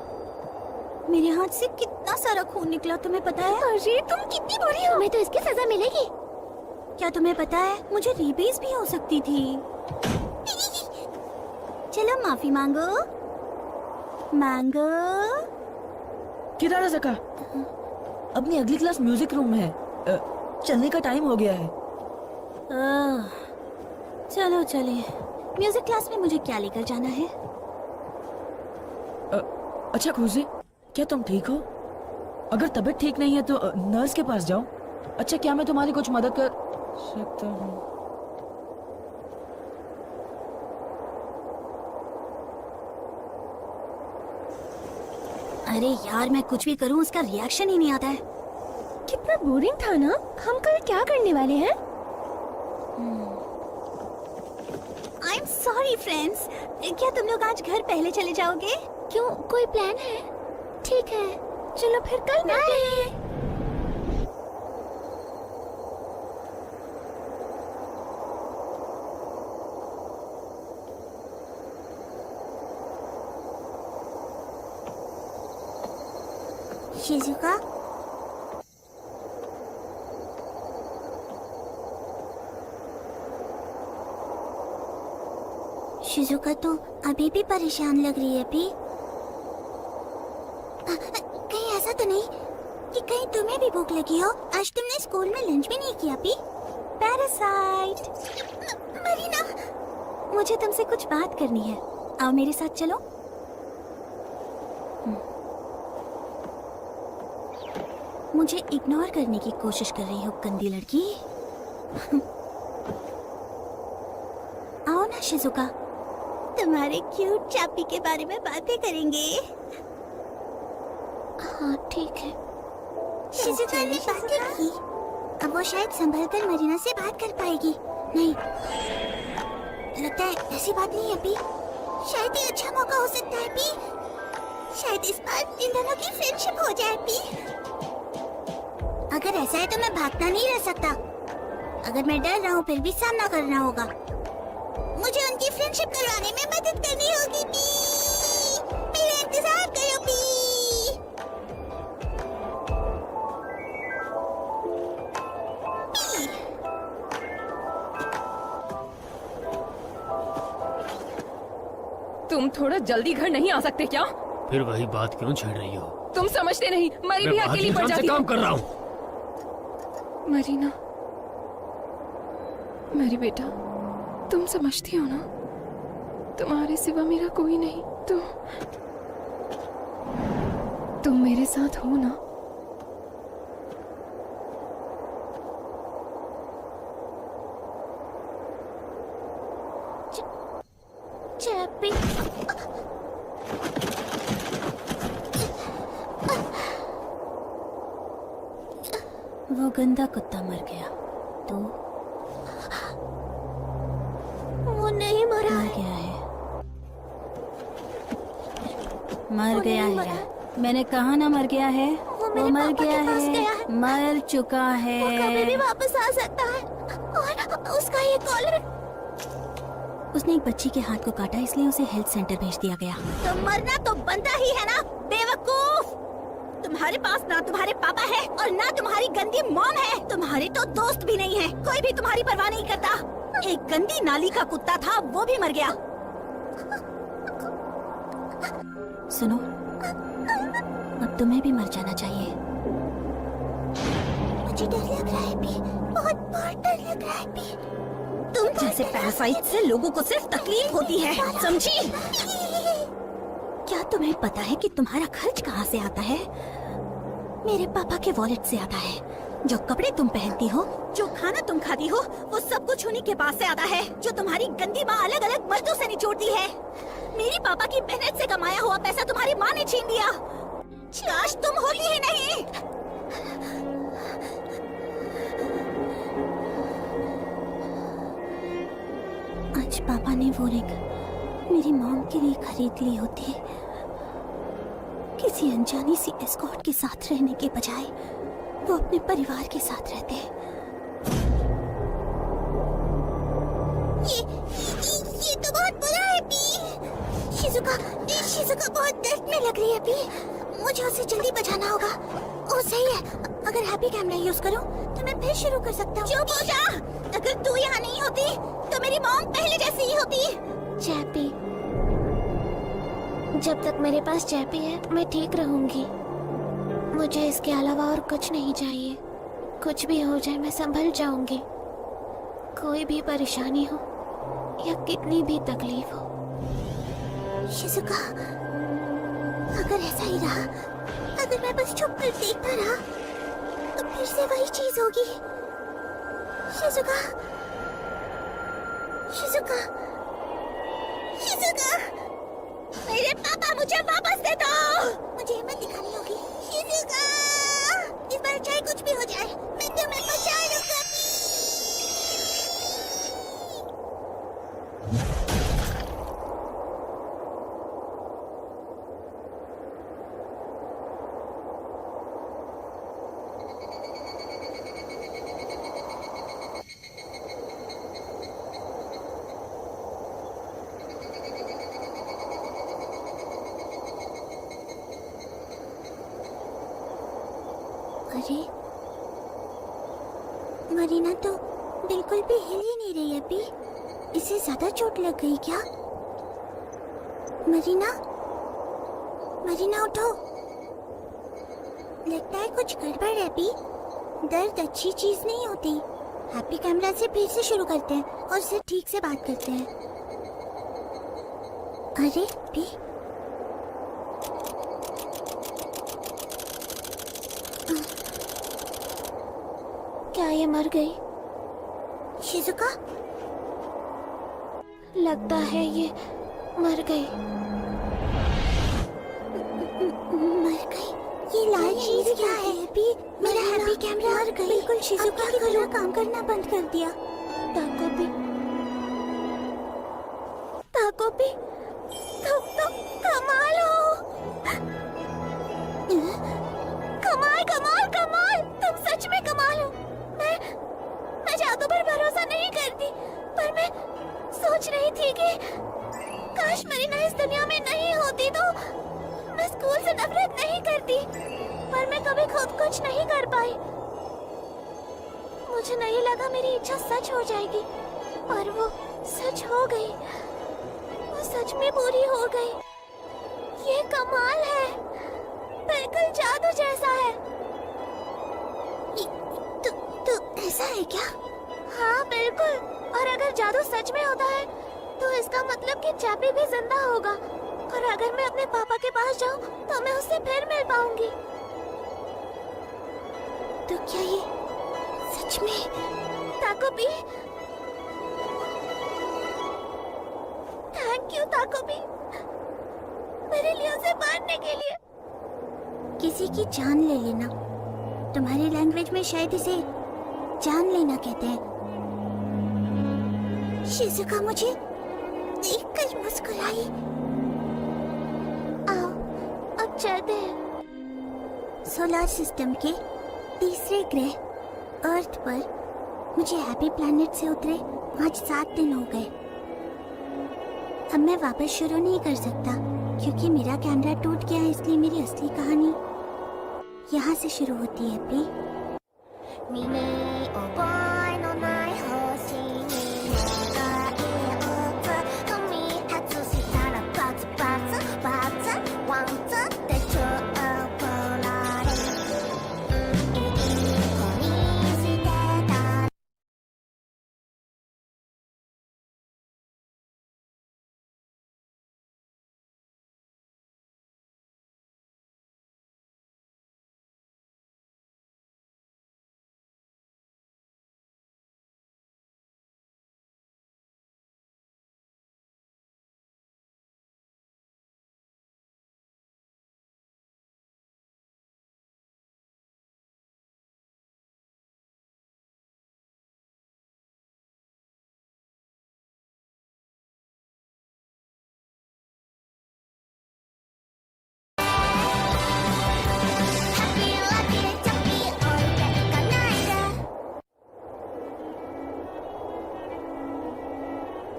मेरे हाथ से कितना सारा खून निकला तुम्हें पता है? अरे तुम कितनी बुरी हो। तुम्हें तो इसकी सजा मिलेगी। क्या तुम्हें पता है, मुझे रेबीज भी हो सकती थी। चलो माफी मांगो, मांगो। किरारा सका, अपनी अगली क्लास म्यूजिक रूम में है। चलने का टाइम हो गया है। चलो चले। म्यूजिक क्लास में मुझे क्या लेकर जाना है? अच्छा खुशी, क्या तुम ठीक हो? अगर तबीयत ठीक नहीं है तो नर्स के पास जाओ। अच्छा, क्या मैं तुम्हारी कुछ मदद कर सकता हूँ? अरे यार, मैं कुछ भी करूं उसका रिएक्शन ही नहीं आता है। कितना बोरिंग था ना। हम कल क्या करने वाले हैं? आई एम सॉरी फ्रेंड्स, क्या तुम लोग आज घर पहले चले जाओगे? क्यों, कोई प्लान है? ठीक है, चलो फिर कल मिलते हैं। शिजुका, शिजुका तो अभी भी परेशान लग रही है भी। कहीं ऐसा तो नहीं कि कहीं तुम्हें भी भूख लगी हो? आज तुमने स्कूल में लंच भी नहीं किया भी। पैरासाइट। मरीना, मुझे तुमसे कुछ बात करनी है, आओ मेरे साथ चलो। मुझे इग्नोर करने की कोशिश कर रही हो गंदी लड़की। आओ ना शिजुका, तुम्हारे क्यूट चैप्पी के बारे में बातें करेंगे। हाँ ठीक है। शिजुका ने बातें की। अब वो शायद संभल कर मरीना से बात कर पाएगी। नहीं, लगता है ऐसी बात नहीं है अभी। शायद ये अच्छा मौका हो सकता है अभी। शायद इस बार इन दोनों की फ्रेंडशिप हो जाए अभी। अगर ऐसा है तो मैं भागता नहीं रह सकता। अगर मैं डर रहा हूँ फिर भी सामना करना होगा। मुझे उनकी फ्रेंडशिप करवाने में मदद करनी होगी पी। मेरा इंतजार करो पी। तुम थोड़ा जल्दी घर नहीं आ सकते क्या? फिर वही बात क्यों छेड़ रही हो? तुम समझते नहीं, मरी भी मैं अकेली पड़ बाहर से जाती काम है। कर रहा हूँ। मरीना, मेरी बेटा, तुम समझती हो ना, तुम्हारे सिवा मेरा कोई नहीं। तुम मेरे साथ हो ना? चैपी, वो गंदा कुत्ता मर गया तो वो नहीं मरा मर है। गया है। मर वो गया नहीं है। मरा। मैंने कहा ना मर गया है। वो वो मेरे मर पापा गया के पास गया है, है। मर चुका है। वो कभी भी वापस आ सकता है। और उसका ये कॉलर। उसने एक बच्ची के हाथ को काटा, इसलिए उसे हेल्थ सेंटर भेज दिया गया। तो मरना तो बनता ही है ना, बेवकूफ। तुम्हारे पास ना तुम्हारे पापा है और ना तुम्हारी गंदी मॉम है। तुम्हारे तो दोस्त भी नहीं है। कोई भी तुम्हारी परवाह नहीं करता। एक गंदी नाली का कुत्ता था, वो भी मर गया। सुनो, अब तुम्हें भी मर जाना चाहिए। मुझे डर लग रहा है भी, बहुत बहुत डर लग रहा है भी। तुम जैसे पैरासाइट से लोगों को सिर्फ तकलीफ होती है, समझी? क्या तुम्हें पता है कि तुम्हारा खर्च कहाँ से आता है? मेरे पापा के वॉलेट से आता है। जो कपड़े तुम पहनती हो, जो खाना तुम खाती हो, वो सब कुछ उन्हीं के पास से आता है। जो तुम्हारी गंदी माँ अलग अलग मर्दों से निचोड़ती है। मेरी पापा की मेहनत से कमाया हुआ पैसा तुम्हारी माँ ने छीन लिया। काश तुम होती ही नहीं। आज पापा ने वो रिंग मेरी मॉम के लिए खरीद ली होती। किसी अनजानी सी एस्कॉर्ट के साथ रहने के बजाय वो अपने परिवार के साथ रहते। ये तो बहुत बुरा है पी। शिजुका बहुत दर्द में लग रही है पी। मुझे उसे जल्दी बचाना होगा। ओ सही है, अगर हैप्पी कैमरा यूज करूं तो मैं फिर शुरू कर सकता हूँ। चुप हो जा। अगर तू यहाँ नहीं होती तो मेरी मॉम पहले जैसी ही होती। चैपी, जब तक मेरे पास चैपी है मैं ठीक रहूंगी। मुझे इसके अलावा और कुछ नहीं चाहिए। कुछ भी हो जाए मैं संभल जाऊंगी। कोई भी परेशानी हो या कितनी भी तकलीफ हो। शिजुका, अगर ऐसा ही रहा, अगर मैं बस छुप कर देखता रहा, तो फिर से वही चीज होगी। शिजुका, शिजुका, शिजुका, मेरे पापा मुझे वापस दे दो। मुझे हिम्मत दिखानी होगी। शिजुका, इस बार चाहे कुछ भी हो जाए, मैं तुम्हें बचा लूंगा। अरे, मरीना तो बिल्कुल भी हिल ही नहीं रही अभी। इसे ज्यादा चोट लग गई क्या? मरीना, मरीना उठो। लगता है कुछ गड़बड़ है अभी। दर्द अच्छी चीज नहीं होती। हैप्पी कैमरा से फिर से शुरू करते हैं और इसे ठीक से बात करते हैं। अरे भी क्या ये मर गई? शिजुका, लगता है ये मर गई। मर गई। ये लाल चीज क्या है अभी? मेरा हैप्पी कैमरा हार गई। बिल्कुल शिजुका की तरह काम करना बंद कर दिया। ताकोपी, ताकोपी, तुम कमाल हो। कमाल, कमाल, कमाल, तुम सच में कमाल हो। मैं जादू पर भरोसा नहीं करती, पर मैं सोच रही थी कि काश मरीना इस दुनिया में नहीं होती तो मैं स्कूल से नफरत नहीं करती, पर मैं कभी खुद कुछ नहीं कर पाई। मुझे नहीं लगा मेरी इच्छा सच हो जाएगी, और वो सच हो गई। वो सच में पूरी हो गई। ये कमाल है, बिल्कुल जादू जैसा है। तो ऐसा है क्या? हाँ बिल्कुल, और अगर जादू सच में होता है तो इसका मतलब कि चैपी भी जिंदा होगा, और अगर मैं अपने पापा के पास जाऊं तो मैं उससे फिर मिल पाऊंगी। तो क्या ये सच में? ताकोपी, थैंक यू ताकोपी, मेरे लिए उसे मारने के लिए। किसी की जान ले लेना, तुम्हारी लैंग्वेज में शायद इसे जान लेना कहते हैं। शिजुका मुझे देखकर मुस्कुराई। आओ अब चलते हैं। सोलर सिस्टम के तीसरे ग्रह अर्थ पर मुझे हैप्पी प्लैनेट से उतरे आज 7 दिन हो गए। अब मैं वापस शुरू नहीं कर सकता क्योंकि मेरा कैमरा टूट गया है, इसलिए मेरी असली कहानी यहाँ से शुरू होती है। प्ली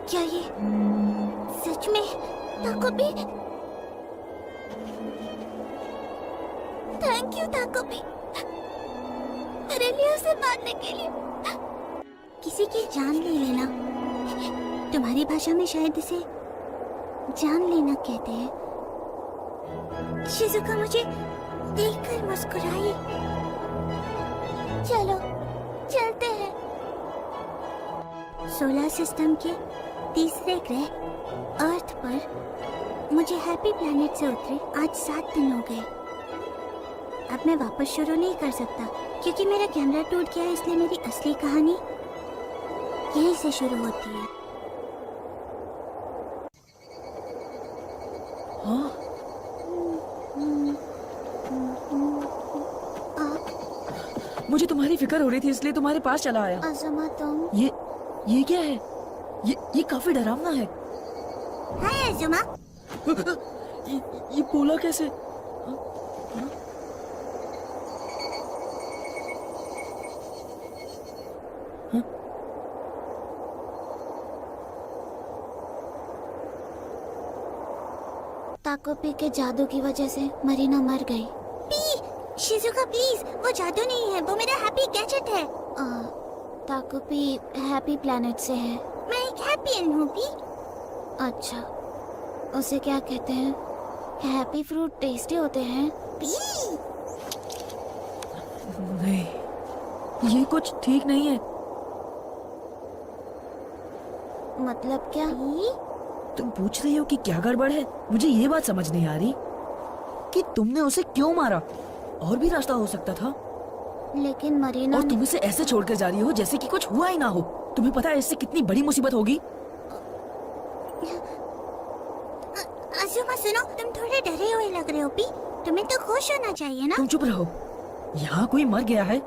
क्या ये सच में? ताकोपी, थैंक यू ताकोपी, मेरे लिए उसे मारने के लिए। किसी की जान ले लेना, तुम्हारी भाषा में शायद इसे जान लेना कहते हैं। शिजुका मुझे देखकर मुस्कुराई। चलो चलते हैं। सोलर सिस्टम के तीसरे ग्रह अर्थ पर मुझे हैप्पी प्लैनेट से उतरे आज 7 दिन हो गए। अब मैं वापस शुरू नहीं कर सकता क्योंकि मेरा कैमरा टूट गया है, इसलिए मेरी असली कहानी यहीं से शुरू होती है। हाँ? मुझे तुम्हारी फिक्र हो रही थी इसलिए तुम्हारे पास चला आया। अज़ुमा तुम। ये क्या है? ये काफी डरावना है। हाय अज़ुमा। ये बोला कैसे? ताकोपी के जादू की वजह से मरीना मर गई। शिजुका प्लीज, वो जादू नहीं है, वो मेरा हैप्पी गैजेट है। ताकोपी हैप्पी प्लैनेट से है। मैं एक हैप्पियन हूँ भी। अच्छा, उसे क्या कहते हैं? हैप्पी फ्रूट टेस्टी होते हैं। नहीं, ये कुछ ठीक नहीं है। मतलब क्या? तुम पूछ रही हो कि क्या गड़बड़ है? मुझे ये बात समझ नहीं आ रही कि तुमने उसे क्यों मारा। और भी रास्ता हो सकता था। लेकिन मरीना और तुम इसे ऐसे छोड़कर जा रही हो जैसे कि कुछ हुआ ही ना हो। तुम्हें पता है इससे कितनी बड़ी मुसीबत होगी। अज़ुमा सुनो, तुम थोड़े डरे हुए लग रहे हो भी। तुम्हें तो खुश होना चाहिए ना। तुम चुप रहो। यहाँ कोई मर गया है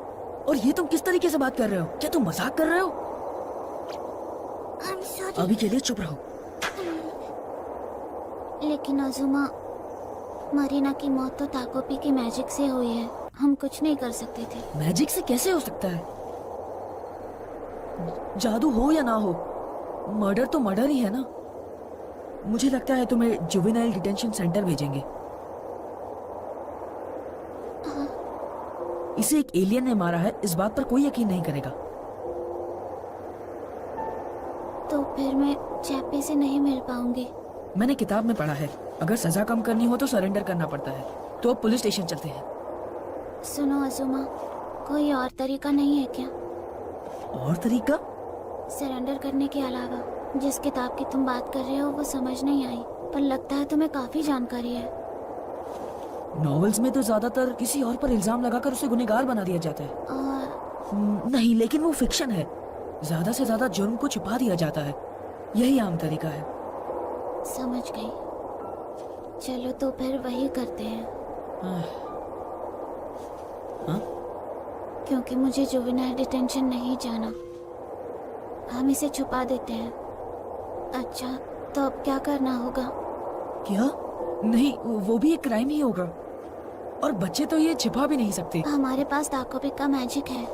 और ये तुम किस तरीके से बात कर रहे हो? क्या तुम मजाक कर रहे हो? I'm sorry. अभी के लिए चुप रहो। लेकिन अजुमा, मरीना की मौत तो ताकोपी की मैजिक से हुई है। हम कुछ नहीं कर सकते थे। मैजिक से कैसे हो सकता है? जादू हो या ना हो, मर्डर तो मर्डर ही है ना। मुझे लगता है तुम्हें जुवेनाइल डिटेंशन सेंटर भेजेंगे। इसे एक एलियन ने मारा है, इस बात पर कोई यकीन नहीं करेगा। तो फिर मैं चैप्पी से नहीं मिल पाऊंगी। मैंने किताब में पढ़ा है, अगर सजा कम करनी हो तो सरेंडर करना पड़ता है। तो अब पुलिस स्टेशन चलते हैं। सुनो अजुमा, कोई और तरीका नहीं है क्या? और तरीका? सरेंडर करने के अलावा जिस किताब की तुम बात कर रहे हो वो समझ नहीं आई, पर लगता है तुम्हें काफी जानकारी है। नॉवेल्स में तो ज्यादातर किसी और पर इल्जाम लगाकर उसे गुनहगार बना दिया जाता है। और नहीं, लेकिन वो फिक्शन है। ज्यादा से ज्यादा जुर्म को छुपा दिया जाता है, यही आम तरीका है। समझ गई। चलो तो फिर वही करते हैं। हाँ? क्योंकि मुझे जुवेनाइल डिटेंशन नहीं जाना, हम इसे छुपा देते हैं। अच्छा, तो अब क्या करना होगा? क्या? नहीं, वो भी एक क्राइम ही होगा। और बच्चे तो ये छिपा भी नहीं सकते। हमारे पास ताकोपी का मैजिक है,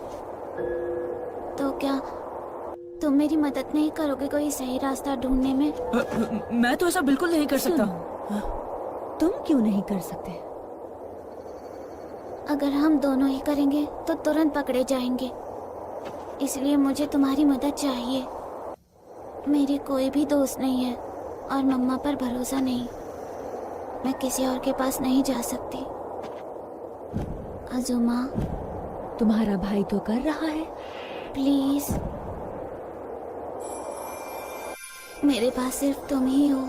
तो क्या तुम मेरी मदद नहीं करोगे कोई सही रास्ता ढूंढने में? मैं तो ऐसा बिल्कुल नहीं कर सकता। तुम क्यों नहीं कर सकते? अगर हम दोनों ही करेंगे तो तुरंत पकड़े जाएंगे, इसलिए मुझे तुम्हारी मदद चाहिए। मेरे कोई भी दोस्त नहीं है और मम्मा पर भरोसा नहीं। मैं किसी और के पास नहीं जा सकती। अजुमा, तुम्हारा भाई तो कर रहा है। प्लीज, मेरे पास सिर्फ तुम ही हो,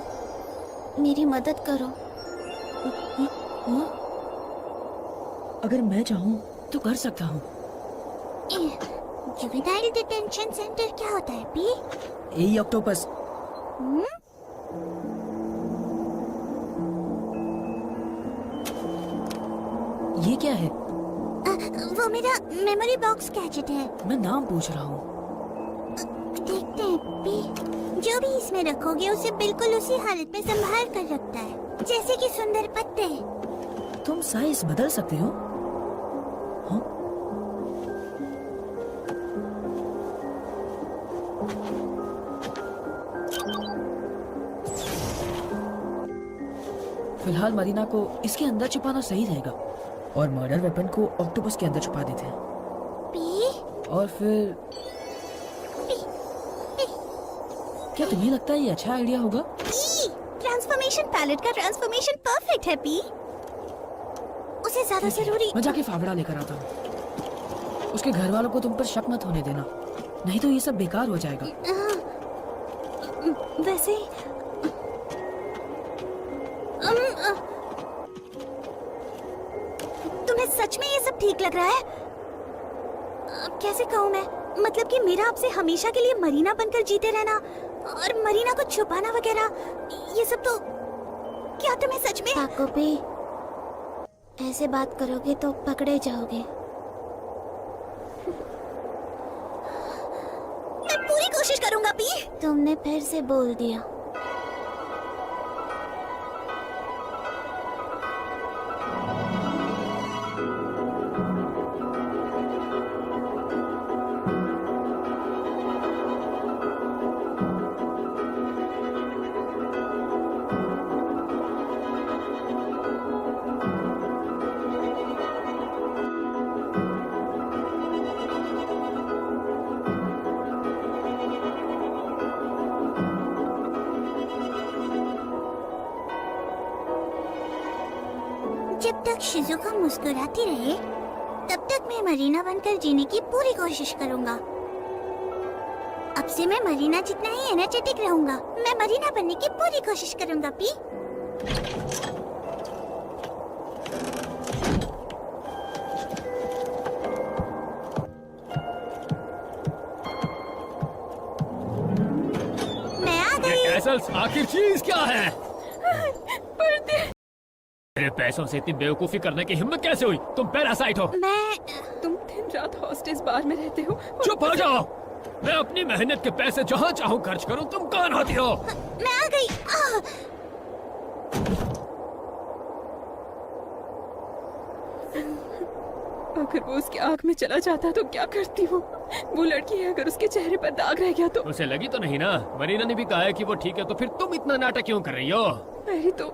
मेरी मदद करो। हाँ? अगर मैं चाहूँ तो कर सकता हूँ। जुवेनाइल डिटेंशन सेंटर क्या होता है पी? ए ऑक्टोपस। ये क्या है? वो मेरा मेमोरी बॉक्स गैजेट है। मैं नाम पूछ रहा हूँ। देखते हैं पी, जो भी इसमें रखोगे उसे बिल्कुल उसी हालत में संभाल कर रखता है, जैसे कि सुंदर पत्ते। तुम साइज बदल सकते हो? हाँ? फिलहाल मरीना को इसके अंदर छुपाना सही रहेगा और मर्डर वेपन को ऑक्टोपस के अंदर छुपा देते हैं। पी, और फिर क्या तुम्हें लगता है ये अच्छा आइडिया होगा? ट्रांसफॉर्मेशन पैलेट का ट्रांसफॉर्मेशन परफेक्ट है पी। उसे ज्यादा जरूरी। मैं जाके फावड़ा लेकर आता हूँ। उसके घर वालों को तुम पर शक मत होने देना, नहीं तो ये सब बेकार हो जाएगा। वैसे तुम्हें सच में ये सब ठीक लग रहा है? कैसे कहूँ मैं, मतलब कि मेरा आपसे हमेशा के लिए मरीना बनकर जीते रहना और मरीना को छुपाना वगैरह, ये सब तो क्या तुम्हें सच में? ताकोपी, ऐसे बात करोगे तो पकड़े जाओगे। मैं पूरी कोशिश करूंगा पी। तुमने फिर से बोल दिया। जब तक शिजुका मुस्कुराती रहे तब तक मैं मरीना बनकर जीने की पूरी कोशिश करूंगा। अब से मैं मरीना जितना ही एनर्जेटिक रहूंगा। मैं मरीना बनने की पूरी कोशिश करूंगा पी। मैं आ गई। कैसल्स आखिर चीज क्या है? मेरे पैसों से इतनी बेवकूफी करने की हिम्मत कैसे हुई? तुम पैरासाइट हो। मैं तुम दिन रात हॉस्टेस बार में रहते हो। चुप हो जाओ। मैं अपनी मेहनत के पैसे जहाँ चाहूँ खर्च करूँ, तुम कौन होती हो? मैं आ गई। अगर वो उसकी आंख में चला जाता तो क्या करती वो लड़की है, अगर उसके चेहरे पर दाग रह गया तो। उसे लगी तो नहीं ना? मरीना ने भी कहा है कि वो ठीक है, तो फिर तुम इतना नाटक क्यों कर रही हो? मैरी तो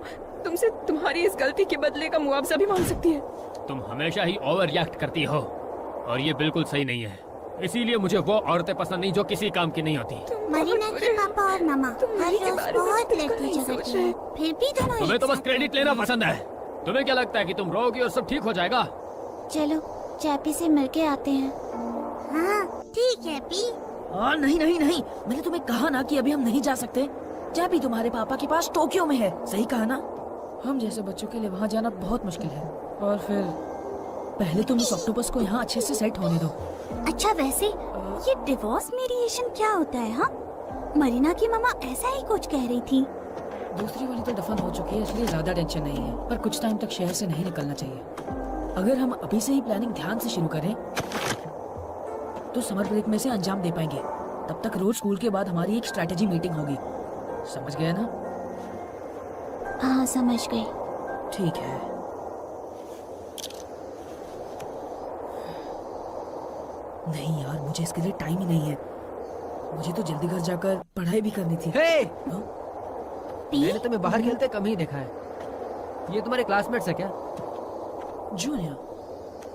तुमसे तुम्हारी इस गलती के बदले का मुआवजा भी मांग सकती है। तुम हमेशा ही ओवर रिएक्ट करती हो और ये बिल्कुल सही नहीं है। इसीलिए मुझे वो औरतें पसंद नहीं जो किसी काम की नहीं होती। मरीना के पापा और मामा तुम हर मेरी के रोज बारे में बहुत बिल्कुल लड़ती नहीं झगड़ती सोच रहे। हैं। फिर भी दोनों तुम्हें एक तो बस साथ क्रेडिट लेना पसंद है। तुम्हें क्या लगता है कि तुम रोगी और सब ठीक हो जाएगा? चलो चैपी से मिलके आते हैं। हाँ ठीक है पी। नहीं नहीं नहीं, मैंने तुम्हें कहा ना कि अभी हम नहीं जा सकते। जैपी तुम्हारे पापा के पास टोक्यो में है, सही कहा ना? हम जैसे बच्चों के लिए वहाँ जाना बहुत मुश्किल है। और फिर पहले तुम इस ऑक्टोपस को यहाँ अच्छे से सेट होने दो। अच्छा वैसे ये डिवोर्स मीडिएशन क्या होता है? हाँ, मरीना की मामा ऐसा ही कुछ कह रही थी। दूसरी वाली तो दफन हो चुकी है, इसलिए ज्यादा टेंशन नहीं है। पर कुछ टाइम तक शहर से नहीं निकलना चाहिए। अगर हम अभी से ही प्लानिंग ध्यान से शुरू करें तो समर ब्रेक में से अंजाम दे पाएंगे। तब तक रोज स्कूल के बाद हमारी एक स्ट्रेटेजी मीटिंग होगी। समझ गए ना? हाँ समझ गई। ठीक है। नहीं यार, मुझे इसके लिए टाइम ही नहीं है। मुझे तो जल्दी घर जाकर पढ़ाई भी करनी थी। हे! हाँ? मैंने तुम्हें बाहर खेलते कम ही देखा है। ये तुम्हारे क्लासमेट्स है क्या? जूनियर,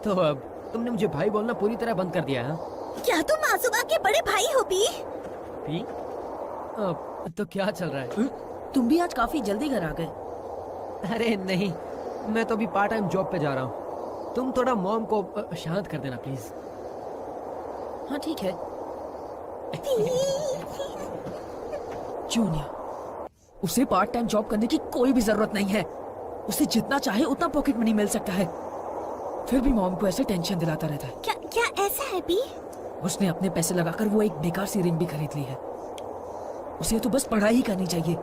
तो अब तुमने मुझे भाई बोलना पूरी तरह बंद कर दिया है? क्या तुम मासूमा के बड़े भाई हो पी? पी? तो क्या चल रहा है? तुम भी आज काफी जल्दी घर आ गए। अरे नहीं, मैं तो अभी पार्ट टाइम जॉब पे जा रहा हूँ। तुम थोड़ा मॉम को शांत कर देना प्लीज। हाँ ठीक है। जूनियर, उसे पार्ट टाइम जॉब करने की कोई भी जरूरत नहीं है। उसे जितना चाहे उतना पॉकेट मनी मिल सकता है। फिर भी मॉम को ऐसे टेंशन दिलाता रहता है। क्या क्या ऐसा है पी? उसने अपने पैसे लगाकर वो एक बेकार सी रिंग भी खरीद ली है। उसे तो बस पढ़ाई ही करनी चाहिए।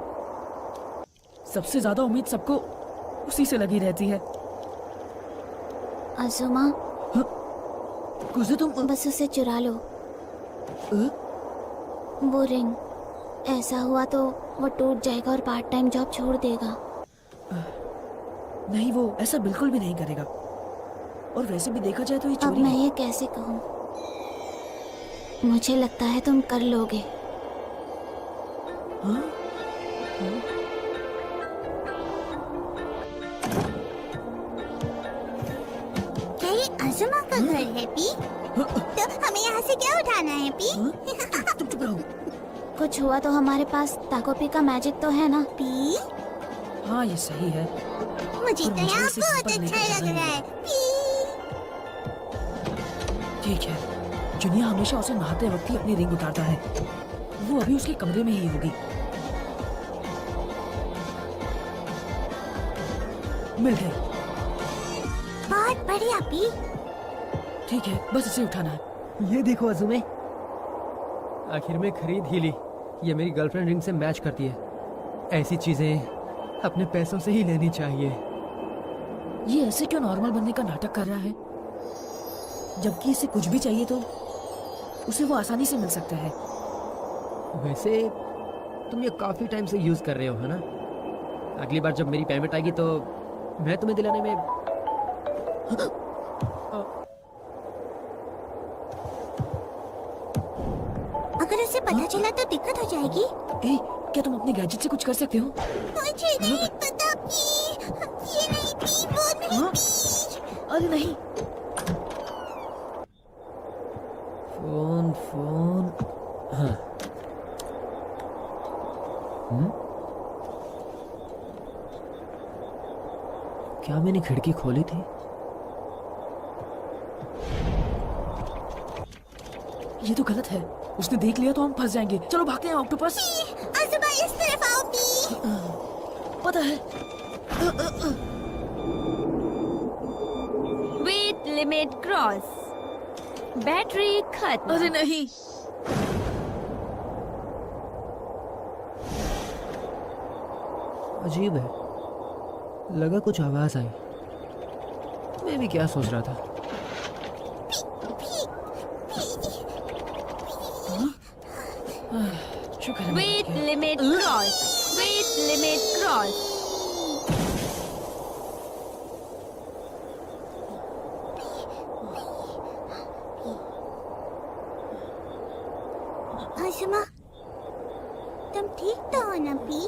सबसे ज्यादा उम्मीद सबको उसी से लगी रहती है। अजुमा कुछ तुम बस उसे चुरा लो, वो रिंग। ऐसा हुआ तो वो टूट जाएगा और पार्ट टाइम जॉब छोड़ देगा। नहीं, वो ऐसा बिल्कुल भी नहीं करेगा। और वैसे भी देखा जाए तो ये अब चोरी मैं है। ये कैसे कहूँ? मुझे लगता है तुम कर लोगे। हाँ? क्या ये अजुमा का घर है पी? तो हमें यहाँ से क्या उठाना है पी? तुम चुप रहो। कुछ हुआ तो हमारे पास ताकोपी का मैजिक तो है ना? पी हाँ ये सही है। मुझे और तो मुझे यहाँ इसे बहुत ऊपर लेकर अच्छा लग जाना रहा है पी। ठीक है। जुनिया हमेशा उसे नहाते वक्त ही अपनी रिंग उतारता है। वो अभी उसके कमरे में ही होगी। मिल गई। बहुत बढ़िया पी। ठीक है, बस इसे उठाना है। ये देखो अजुमे, आखिर में खरीद ही ली। ये मेरी गर्लफ्रेंड रिंग से मैच करती है। ऐसी चीजें अपने पैसों से ही लेनी चाहिए। ये ऐसे क्यों नॉर्मल बनने का नाटक कर रहा है, जबकि इसे कुछ भी चाहिए तो उसे वो आसानी से मिल सकता है। वैसे तुम ये काफी टाइम से यूज कर रहे हो, है ना? अगली बार जब मेरी पेमेंट आएगी तो मैं तुम्हें दिलाने में अगर उसे पता चला तो दिक्कत हो जाएगी। ए, क्या तुम अपने गैजेट से कुछ कर सकते हो? मुझे नहीं पता पी। ये नहीं पी, वो नहीं हाँ? पी। अरे नहीं। Phone phone. हाँ। क्या मैंने खिड़की खोली थी? ये तो गलत है। उसने देख लिया तो हम फंस जाएंगे। चलो भागते हैं ऑक्टोपस। अजुमा इस तरफ आओ पी। पता है। Weight limit cross. बैटरी खत्म। अरे नहीं। अजीब है, लगा कुछ आवाज आई। मैं भी क्या सोच रहा था। शुक्र है weight limit cross, weight limit cross. Asma, तुम ठीक तो हो ना पी?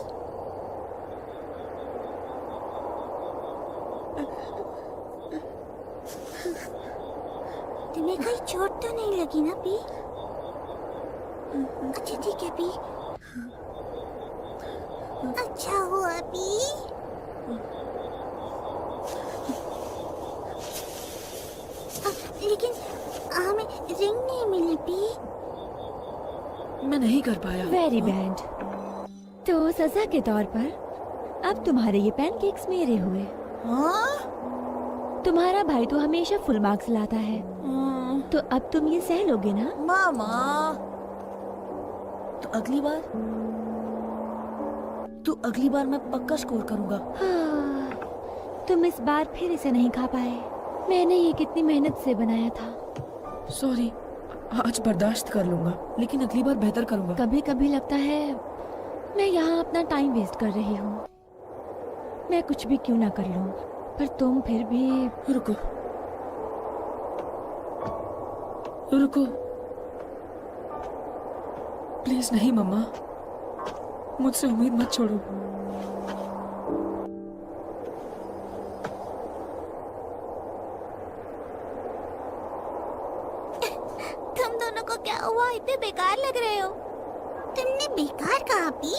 तुम्हें कोई चोट तो नहीं लगी ना पी? अच्छा ठीक है पी। अच्छा हुआ पी। लेकिन हमें रिंग नहीं मिली पी। मैं नहीं कर पाया। Very bad. तो सजा के तौर पर अब तुम्हारे ये पैनकेक्स मेरे हुए। तुम्हारा भाई तो हमेशा फुल मार्क्स लाता है, तो अब तुम ये सह लोगे ना? मामा, तो अगली बार मैं पक्का स्कोर करूंगा। हाँ, तुम इस बार फिर इसे नहीं खा पाए। मैंने ये कितनी मेहनत से बनाया था। सॉरी, आज बर्दाश्त कर लूंगा, लेकिन अगली बार बेहतर करूंगा। कभी कभी लगता है मैं यहाँ अपना टाइम वेस्ट कर रही हूँ। मैं कुछ भी क्यों ना कर लूँ, पर तुम फिर भी। रुको रुको, प्लीज नहीं मम्मा, मुझसे उम्मीद मत छोड़ो। तुम दोनों को क्या हुआ? इतने बेकार लग रहे हो। तुमने बेकार कहा पी?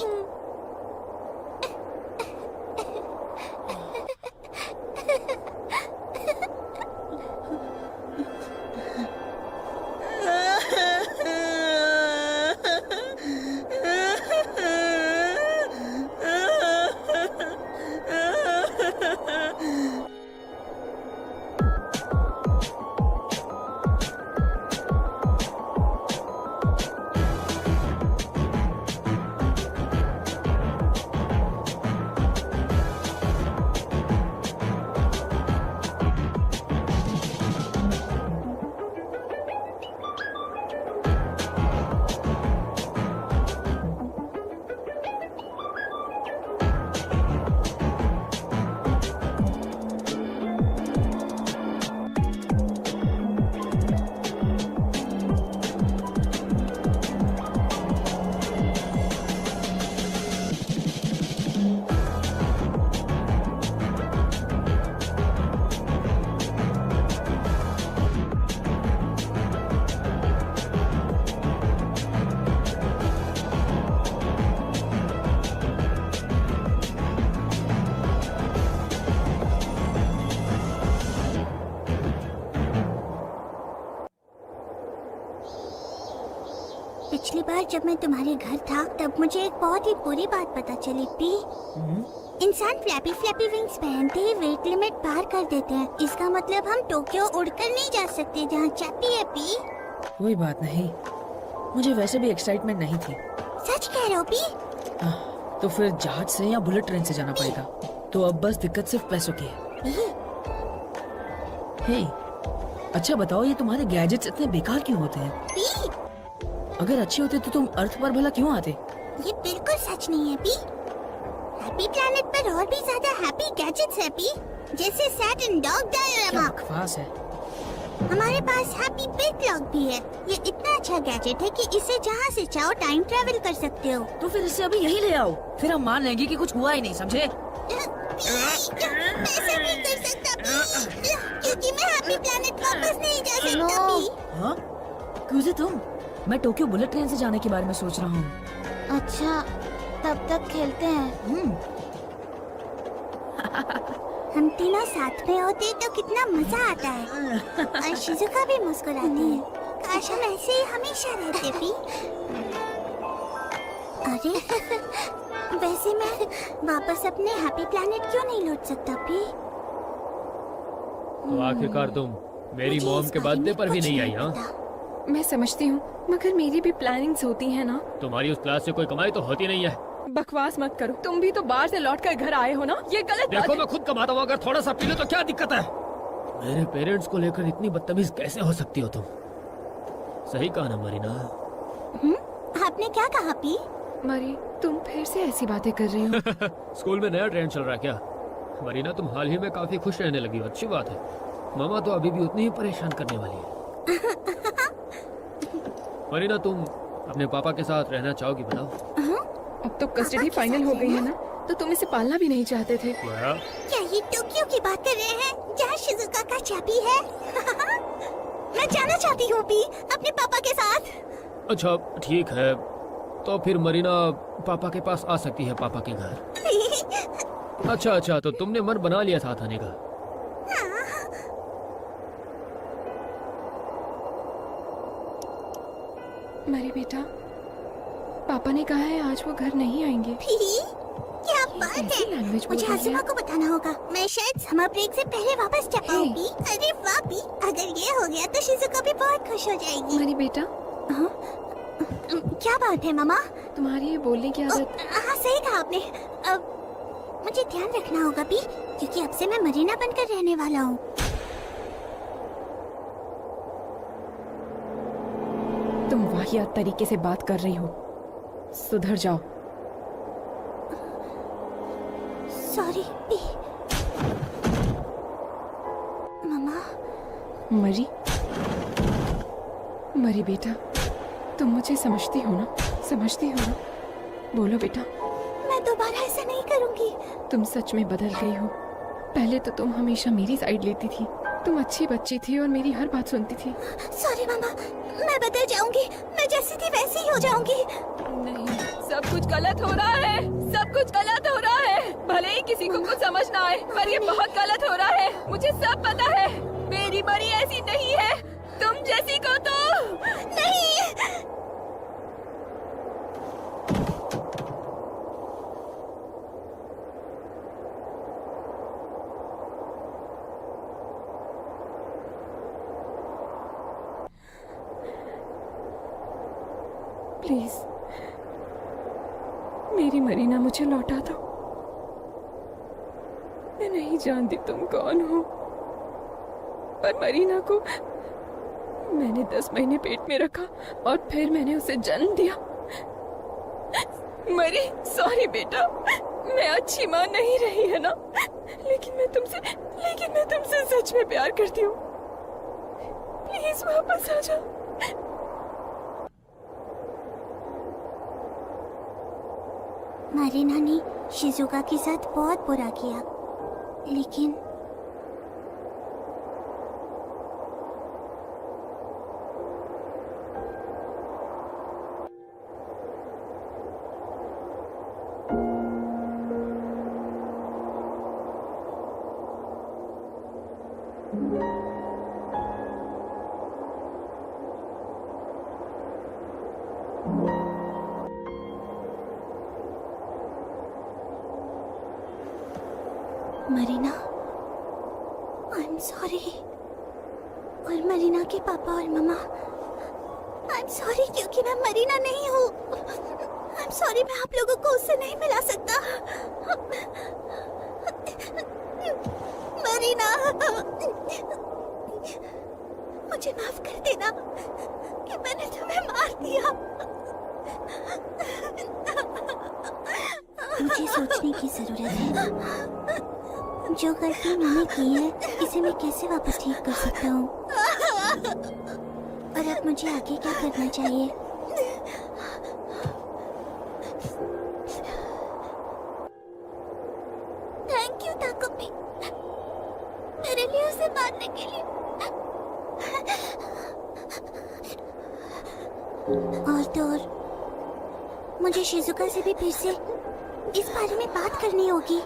पिछली बार जब मैं तुम्हारे घर था तब मुझे एक बहुत ही बुरी बात पता चली पी। इंसान फ्लैपी फ्लैपी विंग्स पहनते ही वेट लिमिट पार कर देते हैं। इसका मतलब हम टोक्यो उड़कर नहीं जा सकते जहाँ चैपी है पी। कोई बात नहीं, मुझे वैसे भी एक्साइटमेंट नहीं थी। सच कह रहे हो पी? तो फिर जहाज से या बुलेट ट्रेन से जाना पड़ेगा। तो अब बस दिक्कत सिर्फ पैसों की है। हे, अच्छा बताओ, ये तुम्हारे गैजेट्स इतने बेकार क्यों होते हैं? पी, अगर अच्छे होते तो तुम अर्थ पर भला क्यों आते? ये बिल्कुल सच नहीं है पी। हैप्पी प्लैनेट पर और भी ज्यादा हैप्पी गैजेट्स है पी, जैसे सैटर्न डॉग क्या डायरामा। बकवास है। हमारे पास हैप्पी पेट लॉक भी है। ये इतना अच्छा गैजेट है कि इससे जहाँ से चाहो टाइम ट्रेवल कर सकते हो। तो फिर इसे अभी यहीं ले आओ, फिर हम मान लेंगे कि कुछ हुआ ही नहीं, समझे? मैं ऐसा नहीं कर सकता पी, क्योंकि मैं हैप्पी प्लैनेट वापस नहीं जा सकता पी। हाँ? क्यों से तुम? मैं टोक्यो बुलेट ट्रेन से जाने के बारे में सोच रहा हूँ। अच्छा, तब तक खेलते हैं। हम तीनों साथ में होते तो कितना मजा आता है। और शिजुका भी मुस्कुराती है। काश हम ऐसे ही हमेशा रहते पी। अरे वैसे मैं वापस अपने हैप्पी प्लैनेट क्यों नहीं लौट सकता पी? तो आखिरकार तुम मेरी मुझे मॉम इस के बारे बर्थडे में पर भी कुछ नहीं आई, हाँ? मैं समझती हूँ, मगर मेरी भी प्लानिंग्स होती हैं ना। तुम्हारी उस क्लास से कोई कमाई तो होती नहीं है। बकवास मत करो, तुम भी तो बाहर से लौट कर घर आए हो ना, ये गलत बात देखो है। मैं खुद कमाता हूँ, अगर थोड़ा सा पी लो तो क्या दिक्कत है? मेरे पेरेंट्स को लेकर इतनी बदतमीज कैसे हो सकती हो तुम? सही कहा ना मरीना? आपने क्या कहा पी? मरी, तुम फिर से ऐसी बातें कर रही हो। स्कूल में नया ट्रेंड चल रहा है क्या? मरीना तुम हाल ही में काफी खुश रहने लगी हो, अच्छी बात है। मामा तो अभी भी उतनी ही परेशान करने वाली है। मरीना तुम अपने पापा के साथ रहना चाहोगी, बताओ? अब तो कस्टडी फाइनल हो गई है ना, तो तुम इसे पालना भी नहीं चाहते थे। क्या? क्या ये टोक्यो की बात कर रहे हैं जहाँ शिजुका का चाबी है? मैं जाना चाहती हूँ पी अपने पापा के साथ। अच्छा ठीक है, तो फिर मरीना पापा के पास आ सकती है, पापा के घर। अच्छा, तो तुमने मन बना लिया साथ आने का? मेरे बेटा, पापा ने कहा है आज वो घर नहीं आएंगे। क्या बात कैसी है? लैंग्वेज बोल मुझे रही है? आसिमा को बताना होगा। मैं शायद समर ब्रेक से पहले वापस जा पाऊंगी। अरे वाह पी, अगर ये हो गया तो शिजुका भी बहुत खुश हो जाएगी। मेरी बेटा, क्या बात है मामा? तुम्हारी ये बोलने की आदत। हाँ सही कहा आपने। अब मुझे ध्यान रखना होगा पी, क्योंकि अब से मैं मरीना बनकर रहने वाला हूँ। तुम वाहियात तरीके से बात कर रही हो, सुधर जाओ। सॉरी पी। मामा। मरी बेटा, तुम मुझे समझती हो ना? समझती हो ना? बोलो बेटा। मैं दोबारा ऐसा नहीं करूंगी। तुम सच में बदल गई हो। पहले तो तुम हमेशा मेरी साइड लेती थी, तुम अच्छी बच्ची थी और मेरी हर बात सुनती थी। सॉरी मामा, मैं बदल जाऊंगी। मैं जैसी थी वैसी ही हो जाऊंगी। नहीं, सब कुछ गलत हो रहा है, सब कुछ गलत हो रहा है। भले ही किसी को कुछ समझ ना आए, पर ये बहुत गलत हो रहा है। मुझे सब पता है। मेरी मरी ऐसी नहीं है, तुम जैसी को तो नहीं। प्लीज मेरी मरीना मुझे लौटा दो। मैं नहीं जानती तुम कौन हो, पर मरीना को मैंने 10 महीने पेट में रखा और फिर मैंने उसे जन्म दिया। मरी, सॉरी बेटा, मैं अच्छी माँ नहीं रही है ना, लेकिन मैं तुमसे सच में प्यार करती हूँ। प्लीज वापस आ जाओ। मरीना ने शिजुका के साथ बहुत बुरा किया, लेकिन मरीना, आई एम सॉरी। और मरीना के पापा और मम्मा, आई एम सॉरी क्योंकि मैं मरीना नहीं हूँ। आई एम सॉरी, मैं आप लोगों को उससे नहीं मिला सकता। मरीना, मुझे माफ कर देना कि मैंने तुम्हें मार दिया। मुझे सोचने की जरूरत है। जो गलती मैंने की है, इसे मैं कैसे वापस ठीक कर सकता हूँ, और अब मुझे आगे क्या करना चाहिए। थैंक यू ताकुपी, मेरे लिए उसे मारने के लिए। और तो और मुझे शिजुका से भी फिर से इस बारे में बात करनी होगी।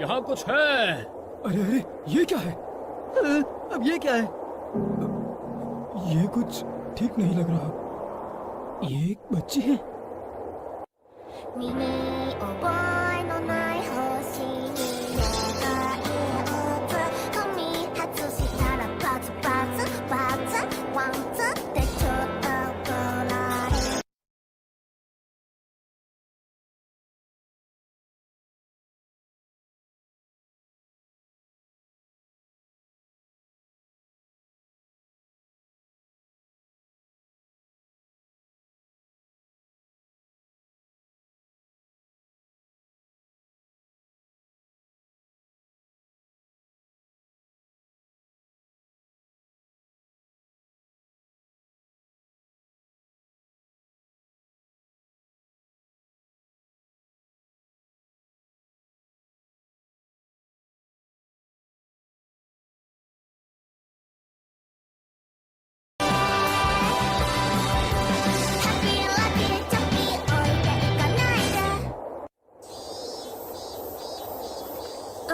यहाँ कुछ है। अरे ये क्या है? अब ये क्या है? ये कुछ ठीक नहीं लग रहा। ये एक बच्ची है। 見覚えのない星に願いを踏み外したらパツパツパツ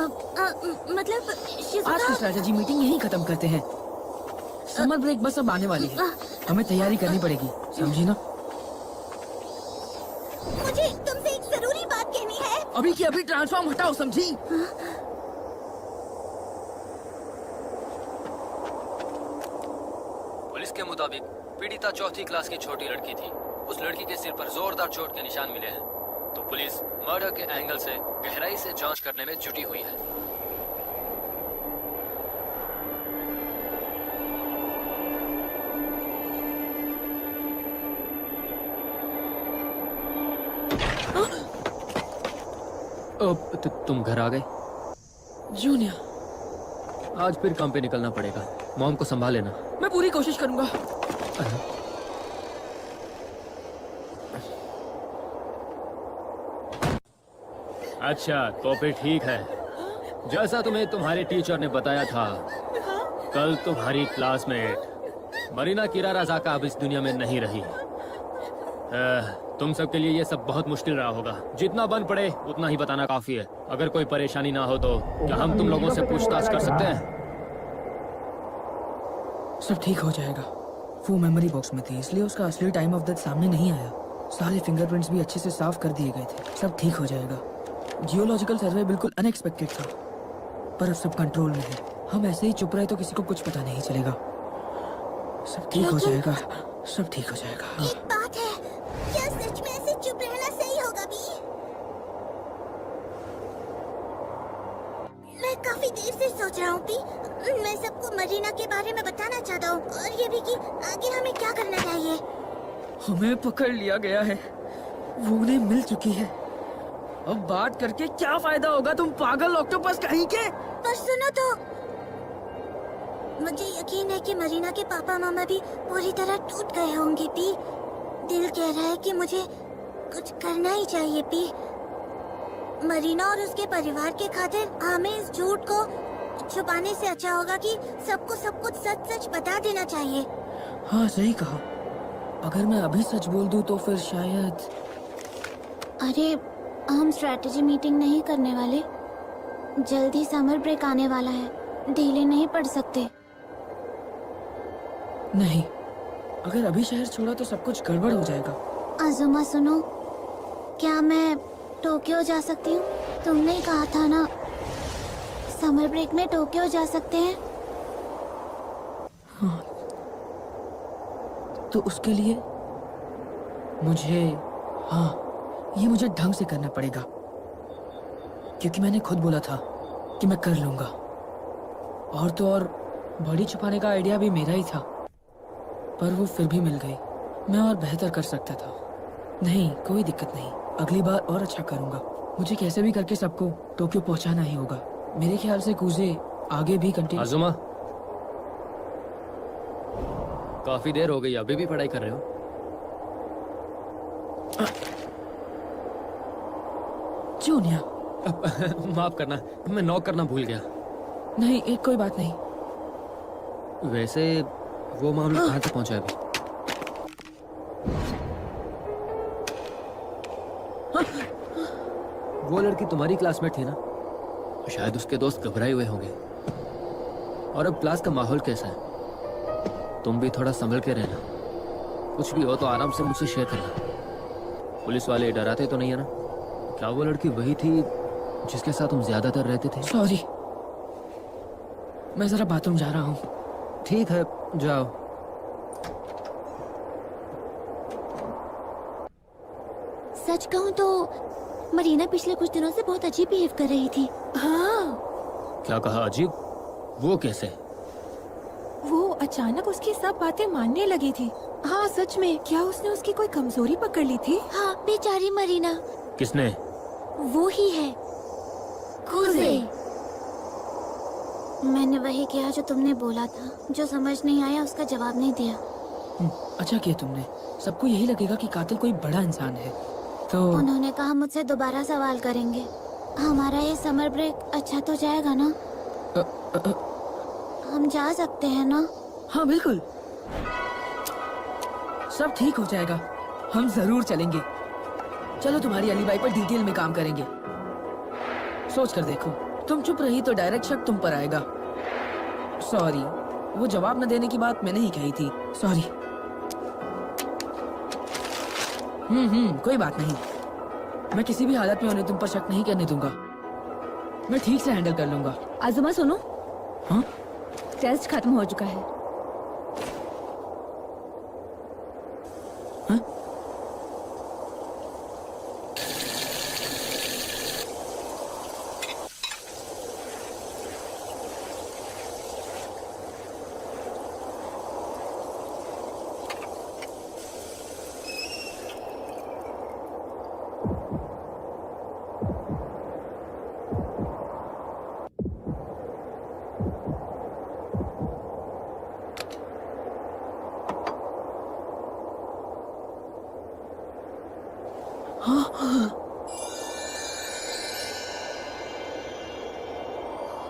मतलब आज शिजुका की स्ट्रेटेजी मीटिंग यहीं खत्म करते हैं। समर ब्रेक बस अब आने वाली है, हमें तैयारी करनी पड़ेगी, समझी ना? मुझे तुमसे एक जरूरी बात कहनी है। अभी की अभी ट्रांसफॉर्म हटाओ, समझी? पुलिस के मुताबिक पीड़िता चौथी क्लास की छोटी लड़की थी। उस लड़की के सिर पर जोरदार चोट के निशान मिले हैं। तो पुलिस मर्डर के एंगल से गहराई से जांच करने में जुटी हुई है। तुम घर आ गए? जूनियर, आज फिर काम पे निकलना पड़ेगा। मॉम को संभाल लेना। मैं पूरी कोशिश करूंगा। अच्छा, तो फिर ठीक है। जैसा तुम्हें तुम्हारे टीचर ने बताया था, कल तुम्हारी क्लासमेट मरीना किराराजाका अब इस दुनिया में नहीं रही। तुम सबके लिए ये सब बहुत मुश्किल रहा होगा। जितना बन पड़े उतना ही बताना काफी है। अगर कोई परेशानी ना हो तो क्या हम तुम लोगों से पूछताछ कर सकते हैं? सब ठीक हो जाएगा। वो मेमोरी बॉक्स में थी, इसलिए उसका असली टाइम ऑफ डेथ सामने नहीं आया। सारे फिंगरप्रिंट्स भी अच्छे से साफ कर दिए गए थे। सब ठीक हो जाएगा। जियोलॉजिकल सर्वे बिल्कुल अनएक्सपेक्टेड था, पर अब सब कंट्रोल में है। हम ऐसे ही चुप रहे तो किसी को कुछ पता नहीं चलेगा। सब ठीक हो जाएगा, सब ठीक हो जाएगा। एक बात है, क्या सच में ऐसे चुप रहना सही होगा भी? मैं काफी देर से सोच रहा हूँ भी। मैं सबको मरीना के बारे में बताना चाहता हूँ, और ये भी कि आगे हमें क्या करना चाहिए। हमें पकड़ लिया गया है, वो उन्हें मिल चुकी है। अब बात करके क्या फायदा होगा, तुम पागल ऑक्टोपस कहीं के। पर सुनो तो, मुझे यकीन है कि मरीना के पापा मामा भी पूरी तरह टूट गए होंगे पी। दिल कह रहा है कि मुझे कुछ करना ही चाहिए पी। मरीना और उसके परिवार के खातिर हमें इस झूठ को छुपाने से अच्छा होगा कि सबको सब कुछ सच सच बता देना चाहिए। हाँ, सही कहा। अगर मैं अभी सच बोल दूं तो फिर शायद। अरे, हम स्ट्रेटेजी मीटिंग नहीं करने वाले। जल्दी समर ब्रेक आने वाला है, ढीले नहीं पड़ सकते। नहीं, अगर अभी शहर छोड़ा तो सब कुछ गड़बड़ हो जाएगा। आजुमा सुनो, क्या मैं टोक्यो जा सकती हूँ? तुमने ही कहा था ना, समर ब्रेक में टोक्यो जा सकते हैं। हाँ, तो उसके लिए मुझे, हाँ, ये मुझे ढंग से करना पड़ेगा, क्योंकि मैंने खुद बोला था कि मैं कर लूंगा। और तो और बॉडी छुपाने का आइडिया भी मेरा ही था, पर वो फिर भी मिल गई। मैं और बेहतर कर सकता था। नहीं, कोई दिक्कत नहीं, अगली बार और अच्छा करूंगा। मुझे कैसे भी करके सबको टोक्यो पहुंचाना ही होगा। मेरे ख्याल से कूजे आगे भी कंटिन्यू। आजुमा, काफी देर हो गई, अभी भी पढ़ाई कर रहे हो? जूनियर, माफ करना, मैं नॉक करना भूल गया। नहीं, एक कोई बात नहीं। वैसे वो मामला कहाँ तक पहुंचा अभी? वो लड़की तुम्हारी क्लासमेट थी ना? शायद उसके दोस्त घबराए हुए होंगे। और अब क्लास का माहौल कैसा है? तुम भी थोड़ा संभल के रहना। कुछ भी हो तो आराम से मुझसे शेयर करना। पुलिस वाले डराते तो नहीं है ना? क्या वो लड़की वही थी जिसके साथ तुम ज्यादातर रहते थे? सॉरी, मैं जरा बाथरूम जा रहा हूँ। ठीक है, जाओ। सच कहूँ तो मरीना पिछले कुछ दिनों से बहुत अजीब बिहेव कर रही थी। हाँ, क्या कहा अजीब? वो कैसे? वो अचानक उसकी सब बातें मानने लगी थी। हाँ सच में, क्या उसने उसकी कोई कमजोरी पकड़ ली थी? हाँ, बेचारी मरीना। किसने? वो ही है, कुजे। मैंने वही किया जो तुमने बोला था। जो समझ नहीं आया उसका जवाब नहीं दिया। अच्छा किया तुमने। सबको यही लगेगा कि कातिल कोई बड़ा इंसान है। तो उन्होंने कहा मुझसे दोबारा सवाल करेंगे। हमारा ये समर ब्रेक अच्छा तो जाएगा ना? हम जा सकते हैं ना? हाँ बिल्कुल, सब ठीक हो जाएगा। हम जरूर चलेंगे। चलो तुम्हारी अलीबाई पर डिटेल में काम करेंगे। सोच कर देखो, तुम चुप रही तो डायरेक्ट शक तुम पर आएगा। सॉरी, वो जवाब न देने की बात मैंने ही कही थी। सॉरी। कोई बात नहीं। मैं किसी भी हालत में उन्हें तुम पर शक नहीं करने दूंगा। मैं ठीक से हैंडल कर लूंगा। आजुमा सुनो, हाँ? टेस्ट खत्म हो चुका है। हाँ?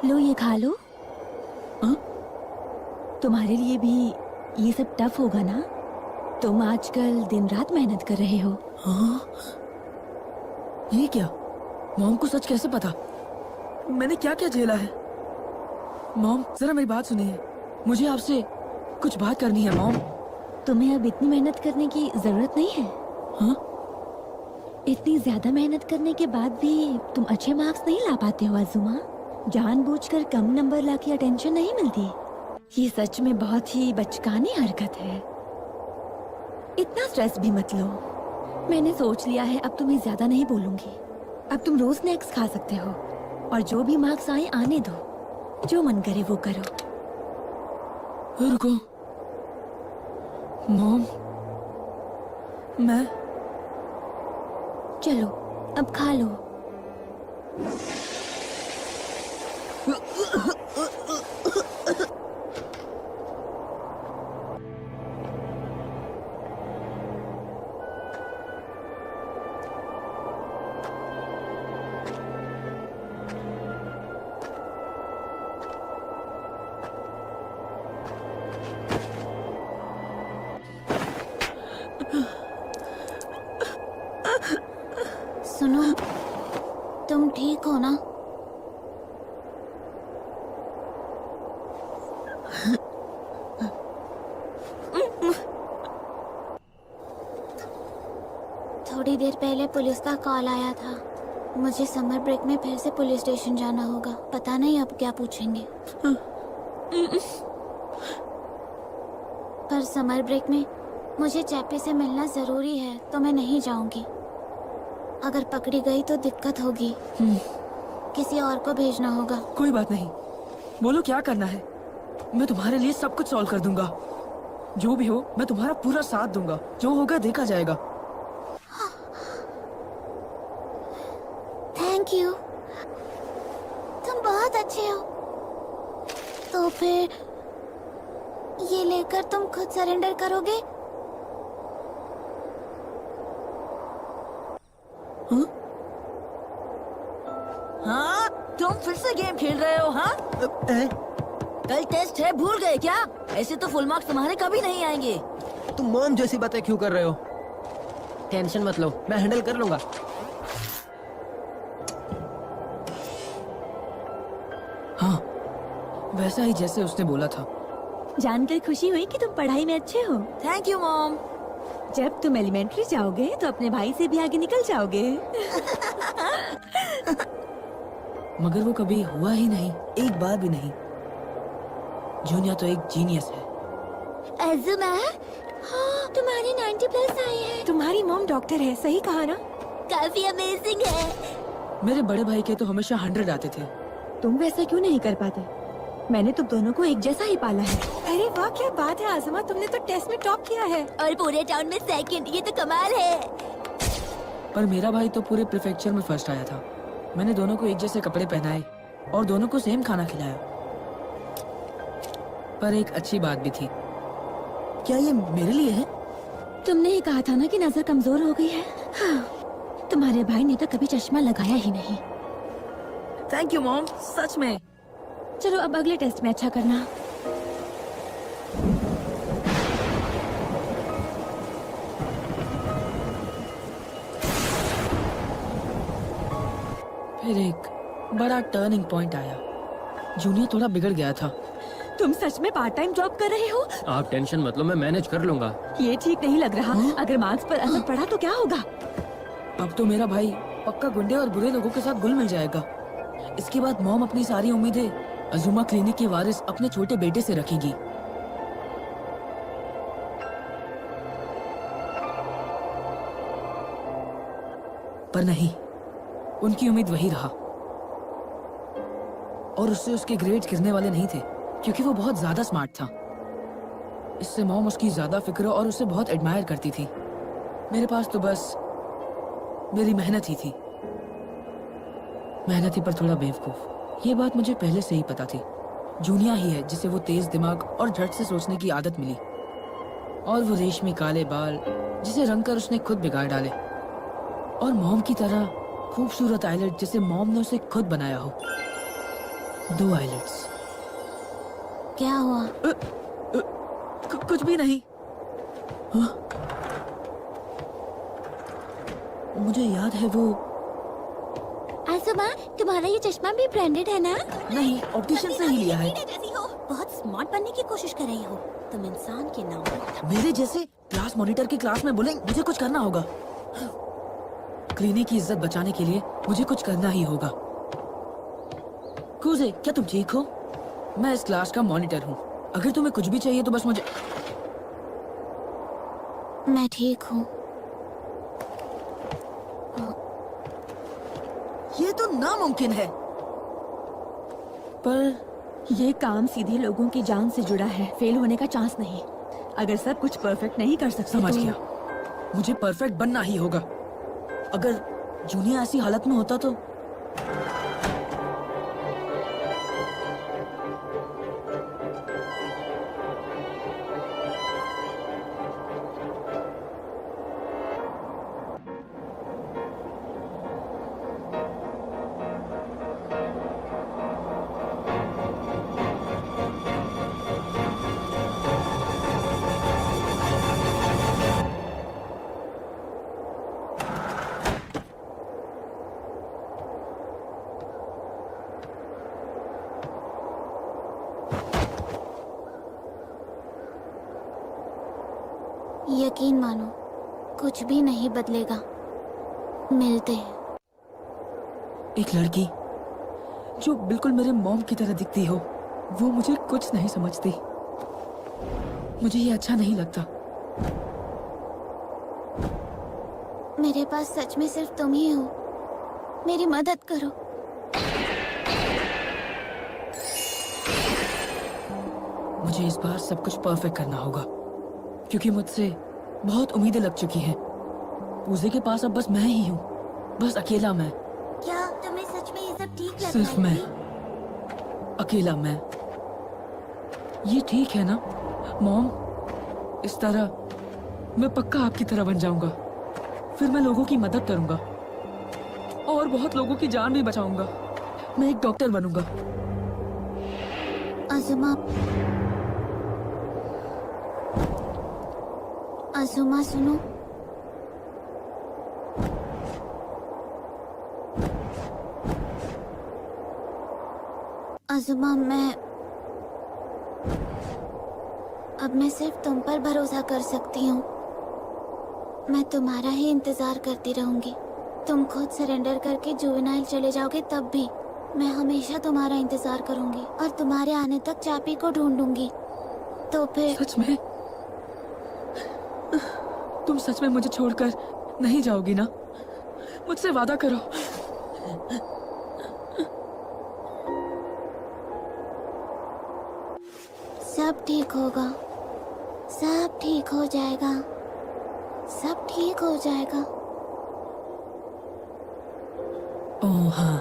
लो ये खा लो। हाँ? तुम्हारे लिए भी ये सब टफ होगा ना। तुम आजकल दिन रात मेहनत कर रहे हो। हाँ? ये क्या? मॉम को सच कैसे पता? मैंने क्या क्या झेला है? मॉम जरा मेरी बात सुनिए, मुझे आपसे कुछ बात करनी है मॉम। तुम्हें अब इतनी मेहनत करने की जरूरत नहीं है। हाँ? इतनी ज्यादा मेहनत करने के बाद भी तुम अच्छे मार्क्स नहीं ला पाते हो आजुमा। जानबूझकर कम नंबर लाके अटेंशन नहीं मिलती। ये सच में बहुत ही बचकानी हरकत है। इतना स्ट्रेस भी मत लो। मैंने सोच लिया है, अब तुम्हें ज्यादा नहीं बोलूंगी। अब तुम रोज स्नैक्स खा सकते हो और जो भी मार्क्स आए आने दो। जो मन करे वो करो। रुको मॉम, मैं चलो अब खा लो। सुनो, तुम ठीक हो ना? थोड़ी देर पहले पुलिस का कॉल आया था। मुझे समर ब्रेक में फिर से पुलिस स्टेशन जाना होगा। पता नहीं अब क्या पूछेंगे। पर समर ब्रेक में मुझे चैपी से मिलना जरूरी है, तो मैं नहीं जाऊंगी। अगर पकड़ी गई तो दिक्कत होगी। किसी और को भेजना होगा। कोई बात नहीं, बोलो क्या करना है। मैं तुम्हारे लिए सब कुछ सॉल्व कर दूंगा। जो भी हो मैं तुम्हारा पूरा साथ दूंगा। जो होगा देखा जाएगा। थैंक यू, तुम बहुत अच्छे हो। तो फिर ये लेकर तुम खुद सरेंडर करोगे? हाँ, तुम फिर से गेम खेल रहे हो? हाँ, कल टेस्ट है, भूल गए क्या? ऐसे तो फुल मार्क्स तुम्हारे कभी नहीं आएंगे। तुम मॉम जैसी बातें क्यों कर रहे हो? टेंशन मत लो, मैं हैंडल कर लूंगा। हाँ, वैसा ही जैसे उसने बोला था। जानकर खुशी हुई कि तुम पढ़ाई में अच्छे हो। Thank you mom. जब तुम एलिमेंट्री जाओगे तो अपने भाई से भी आगे निकल जाओगे। मगर वो कभी हुआ ही नहीं, एक बार भी नहीं। जूनिया तो एक जीनियस है। अज़ुमा, हाँ, तुम्हारे 90 प्लस आए हैं। तुम्हारी मॉम डॉक्टर है, सही कहा ना? काफी अमेजिंग है। मेरे बड़े भाई के तो हमेशा 100 आते थे। तुम वैसा क्यों नहीं कर पाते? मैंने तुम दोनों को एक जैसा ही पाला है। अरे वाह, क्या बात है आज़मा, तुमने तो टेस्ट में टॉप किया है। और पूरे टाउन में सेकंड, ये तो कमाल है। पर मेरा भाई तो पूरे प्रीफेक्चर में फर्स्ट आया था। मैंने दोनों को एक जैसे कपड़े पहनाए और दोनों को सेम खाना खिलाया। पर एक अच्छी बात भी थी। क्या ये मेरे लिए है? तुमने ही कहा था ना कि नजर कमजोर हो गई है। हाँ, तुम्हारे भाई ने तो कभी चश्मा लगाया ही नहीं। थैंक यू मॉम, सच में। चलो अब अगले टेस्ट में अच्छा करना। फिर एक बड़ा टर्निंग पॉइंट आया। जूनियर थोड़ा बिगड़ गया था। तुम सच में पार्ट टाइम जॉब कर रहे हो? आप टेंशन मत लो, मैं मैनेज कर लूंगा। ये ठीक नहीं लग रहा। अगर मार्क्स पर असर पड़ा तो क्या होगा? अब तो मेरा भाई पक्का गुंडे और बुरे लोगों के साथ घुल मिल जाएगा। इसके बाद मॉम अपनी सारी उम्मीदें अजुमा क्लिनिक के वारिस अपने छोटे बेटे से रखेंगी। पर नहीं, उनकी उम्मीद वही रहा। और उससे उसके ग्रेड्स गिरने वाले नहीं थे, क्योंकि वो बहुत ज्यादा स्मार्ट था। इससे मॉम उसकी ज्यादा फिक्र और उसे बहुत एडमायर करती थी। मेरे पास तो बस मेरी मेहनत ही थी। मेहनत ही पर थोड़ा बेवकूफ। ये बात मुझे पहले से ही पता थी। जूनिया ही है जिसे वो तेज दिमाग और झट से सोचने की आदत मिली, और वो रेशमी काले बाल जिसे रंग कर उसने खुद बिगाड़ डाले, और मॉम की तरह खूबसूरत आईलेट जिसे मॉम ने उसे खुद बनाया हो। 2 आईलेट्स। क्या हुआ? कुछ भी नहीं। हाँ? मुझे याद है वो। आसुमा, तुम्हारा ये चश्मा भी ब्रांडेड है ना? नहीं, ऑप्टिशियन से ही लिया है। जैसी हो, बहुत स्मार्ट बनने की कोशिश कर रही हो तुम। इंसान के नाम मेरे जैसे क्लास मॉनिटर की क्लास में बोलेंगे मुझे कुछ करना होगा। क्लिनिक की इज्जत बचाने के लिए मुझे कुछ करना ही होगा। कुजे, क्या तुम ठीक हो? मैं इस क्लास का मॉनिटर हूँ। अगर तुम्हें कुछ भी चाहिए तो बस मुझे। मैं ठीक हूँ। ये तो नामुमकिन है। पर ये काम सीधे लोगों की जान से जुड़ा है, फेल होने का चांस नहीं। अगर सब कुछ परफेक्ट नहीं कर सकते समझ तो... गया, मुझे परफेक्ट बनना ही होगा। अगर जूनिया ऐसी हालत में होता तो। यकीन मानो, कुछ भी नहीं बदलेगा। मिलते हैं। एक लड़की जो बिल्कुल मेरे मॉम की तरह दिखती हो, वो मुझे कुछ नहीं समझती। मुझे ये अच्छा नहीं लगता। मेरे पास सच में सिर्फ तुम ही हो। मेरी मदद करो। मुझे इस बार सब कुछ परफेक्ट करना होगा, क्योंकि मुझसे बहुत उम्मीदें लग चुकी हैं। पूजे के पास अब बस मैं ही हूँ, बस अकेला मैं। क्या तुम्हें सच में ये सब ठीक लग सिर्फ रहा मैं, है? अकेला मैं। ये ठीक है ना मॉम? इस तरह मैं पक्का आपकी तरह बन जाऊंगा। फिर मैं लोगों की मदद करूंगा और बहुत लोगों की जान भी बचाऊंगा। मैं एक डॉक्टर बनूंगा। अजुमा, अजुमा सुनो। अजुमा, अब मैं सिर्फ तुम पर भरोसा कर सकती हूँ। मैं तुम्हारा ही इंतजार करती रहूंगी। तुम खुद सरेंडर करके जुवेनाइल चले जाओगे तब भी मैं हमेशा तुम्हारा इंतजार करूंगी और तुम्हारे आने तक चापी को ढूंढूंगी। तो फिर सच में? तुम सच में मुझे छोड़कर नहीं जाओगी ना? मुझसे वादा करो। सब ठीक होगा, सब ठीक हो जाएगा, सब ठीक हो जाएगा। ओह हाँ,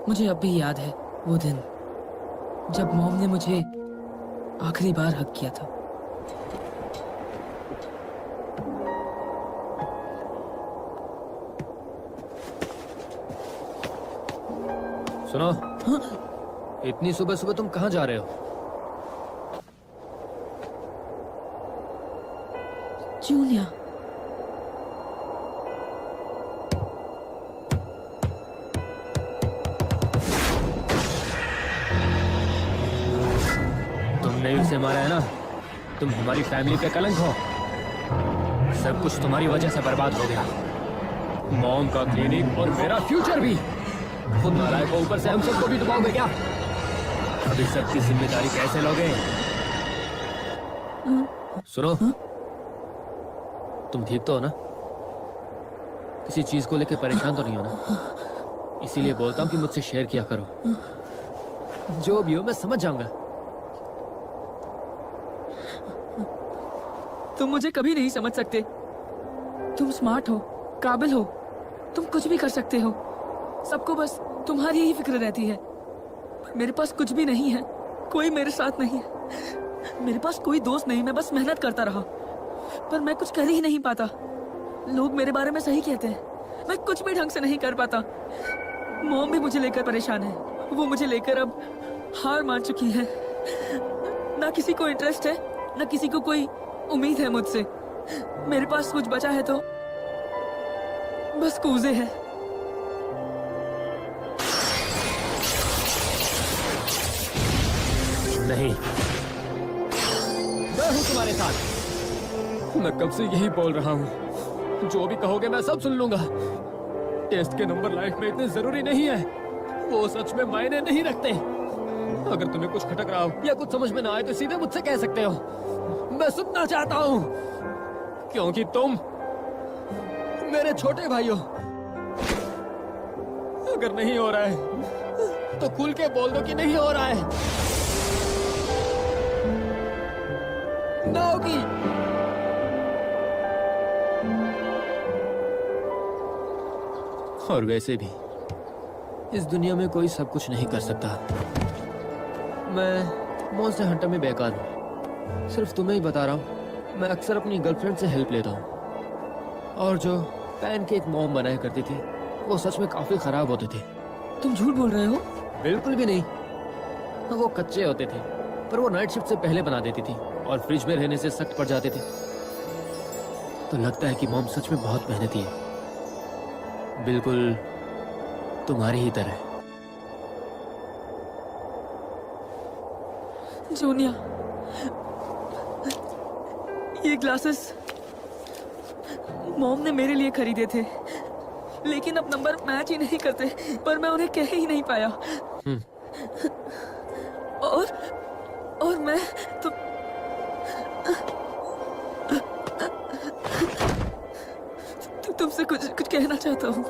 मुझे अब भी याद है वो दिन जब मॉम ने मुझे आखिरी बार हक किया था। सुनो, इतनी सुबह सुबह तुम कहाँ जा रहे हो? जूनिया, तुमने ही उसे मारा है ना, तुम हमारी फैमिली पे कलंक हो। सब कुछ तुम्हारी वजह से बर्बाद हो गया, मॉम का क्लिनिक और मेरा फ्यूचर भी। खुद नालायक को ऊपर से हम सबको भी दबाओगे क्या? अभी सबकी जिम्मेदारी कैसे लोगे? सुनो, तुम ठीक तो हो ना? किसी चीज को लेकर परेशान तो नहीं हो ना? इसीलिए बोलता हूँ कि मुझसे शेयर किया करो। जो भी हो मैं समझ जाऊंगा। तुम मुझे कभी नहीं समझ सकते। तुम स्मार्ट हो, काबिल हो, तुम कुछ भी कर सकते हो। सबको बस तुम्हारी ही फिक्र रहती है। मेरे पास कुछ भी नहीं है, कोई मेरे साथ नहीं है, मेरे पास कोई दोस्त नहीं। मैं बस मेहनत करता रहा, पर मैं कुछ कर ही नहीं पाता। लोग मेरे बारे में सही कहते हैं, मैं कुछ भी ढंग से नहीं कर पाता। मॉम भी मुझे लेकर परेशान है, वो मुझे लेकर अब हार मान चुकी है। ना किसी को इंटरेस्ट है, ना किसी को कोई उम्मीद है मुझसे। मेरे पास कुछ बचा है तो बस कूजे है। नहीं, मैं हूं तुम्हारे साथ। मैं कब से यही बोल रहा हूं, जो भी कहोगे मैं सब सुन लूंगा। टेस्ट के नंबर लाइफ में इतने जरूरी नहीं है, वो सच में मायने नहीं रखते। अगर तुम्हें कुछ खटक रहा हो या कुछ समझ में ना आए तो सीधे मुझसे कह सकते हो, मैं सुनना चाहता हूं, क्योंकि तुम मेरे छोटे भाई हो। अगर नहीं हो रहा है तो खुल के बोल दो कि नहीं हो रहा है। ना होगी। और वैसे भी इस दुनिया में कोई सब कुछ नहीं कर सकता। मैं मॉन्स्टर हंटर में बेकार हूँ, सिर्फ तुम्हें ही बता रहा हूँ। मैं अक्सर अपनी गर्लफ्रेंड से हेल्प लेता हूँ, और जो पैनकेक मॉम बनाया करती थी वो सच में काफी खराब होते थे। तुम झूठ बोल रहे हो? बिल्कुल भी नहीं। वो कच्चे होते थे, पर वो नाइट शिफ्ट से पहले बना देती थी और फ्रिज में रहने से सख्त पड़ जाते थे। तो लगता है कि मॉम सच में बहुत मेहनती है, बिल्कुल तुम्हारी ही तरह। जूनिया, ये ग्लासेस मॉम ने मेरे लिए खरीदे थे, लेकिन अब नंबर मैच ही नहीं करते, पर मैं उन्हें कह ही नहीं पाया। और मैं तुमसे कुछ कहना चाहता हूँ,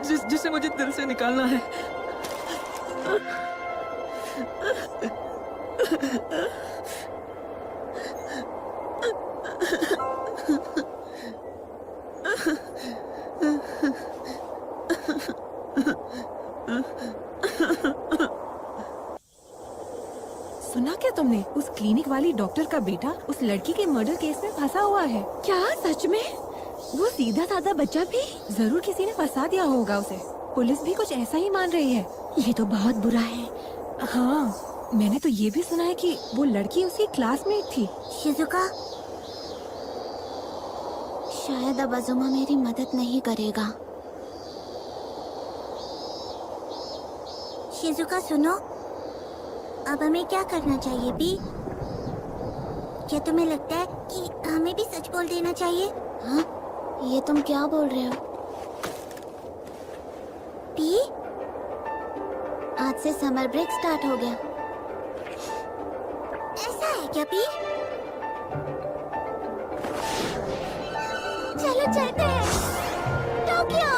जिसे मुझे दिल से निकालना है। सुना क्या तुमने? उस क्लिनिक वाली डॉक्टर का बेटा उस लड़की के मर्डर केस में फंसा हुआ है। क्या सच में? वो सीधा साधा बच्चा भी? जरूर किसी ने फंसा दिया होगा उसे। पुलिस भी कुछ ऐसा ही मान रही है। ये तो बहुत बुरा है। हाँ, मैंने तो ये भी सुना है कि वो लड़की उसकी क्लासमेट थी। शिजुका, शायद अब अजुमा मेरी मदद नहीं करेगा। शिजुका सुनो, अब हमें क्या करना चाहिए बी? क्या तुम्हें लगता है कि हमें भी सच बोल देना चाहिए? हाँ, ये तुम क्या बोल रहे हो? बी, आज से समर ब्रेक स्टार्ट हो गया। ऐसा है क्या बी? चलो चलते हैं टोक्यो।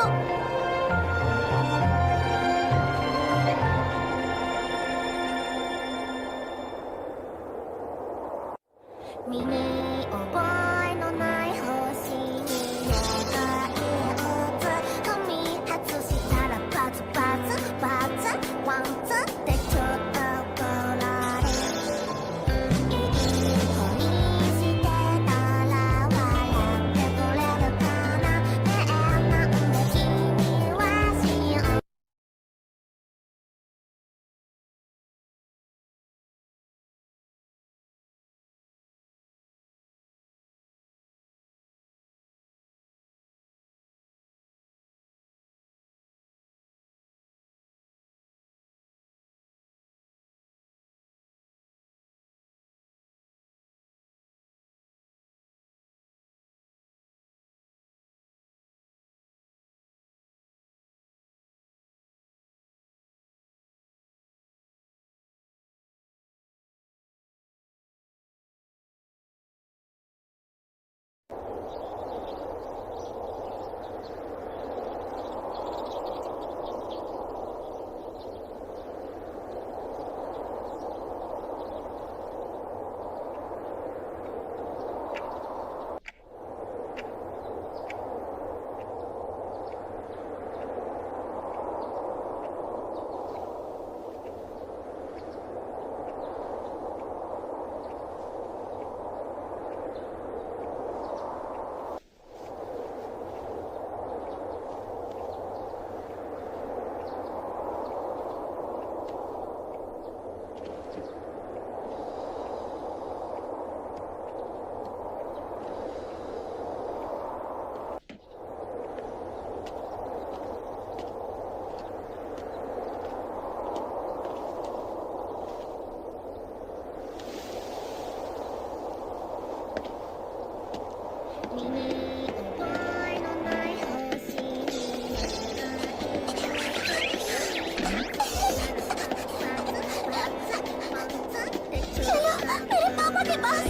चलो मेरे पापा के पास।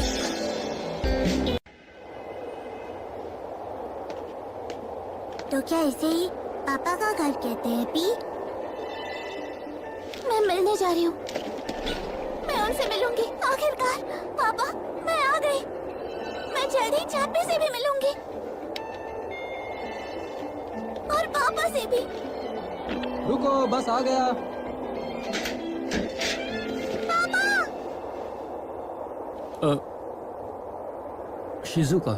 तो क्या इसे ही पापा का घर कहते हैं पी? मैं मिलने जा रही हूँ। मैं उनसे मिलूंगी आखिरकार। पापा, मैं आ गई। मैं जल्द ही चापी से भी मिलूंगी और पापा से भी। रुको, बस आ गया। शिजुका,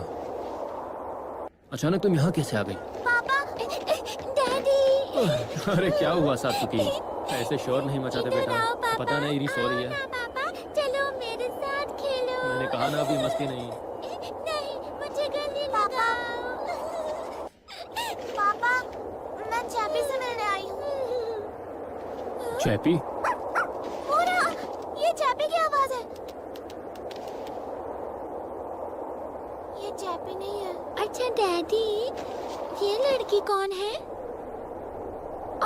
अचानक तुम यहाँ कैसे आ गई? पापा, डैडी। अरे क्या हुआ सात्विकी? ऐसे शोर नहीं मचाते इधर बेटा। आओ, पापा। पता नहीं री सो रही है। पापा, चलो मेरे साथ खेलो। मैंने कहा ना अभी मस्ती नहीं। नहीं, मुझे गले लगाओ। पापा, मैं चापी से मिलने आई हूँ। चैपी? पूरा, ये चापी की आवाज है। ये चापी नहीं है। अच्छा डैडी, ये लड़की कौन है?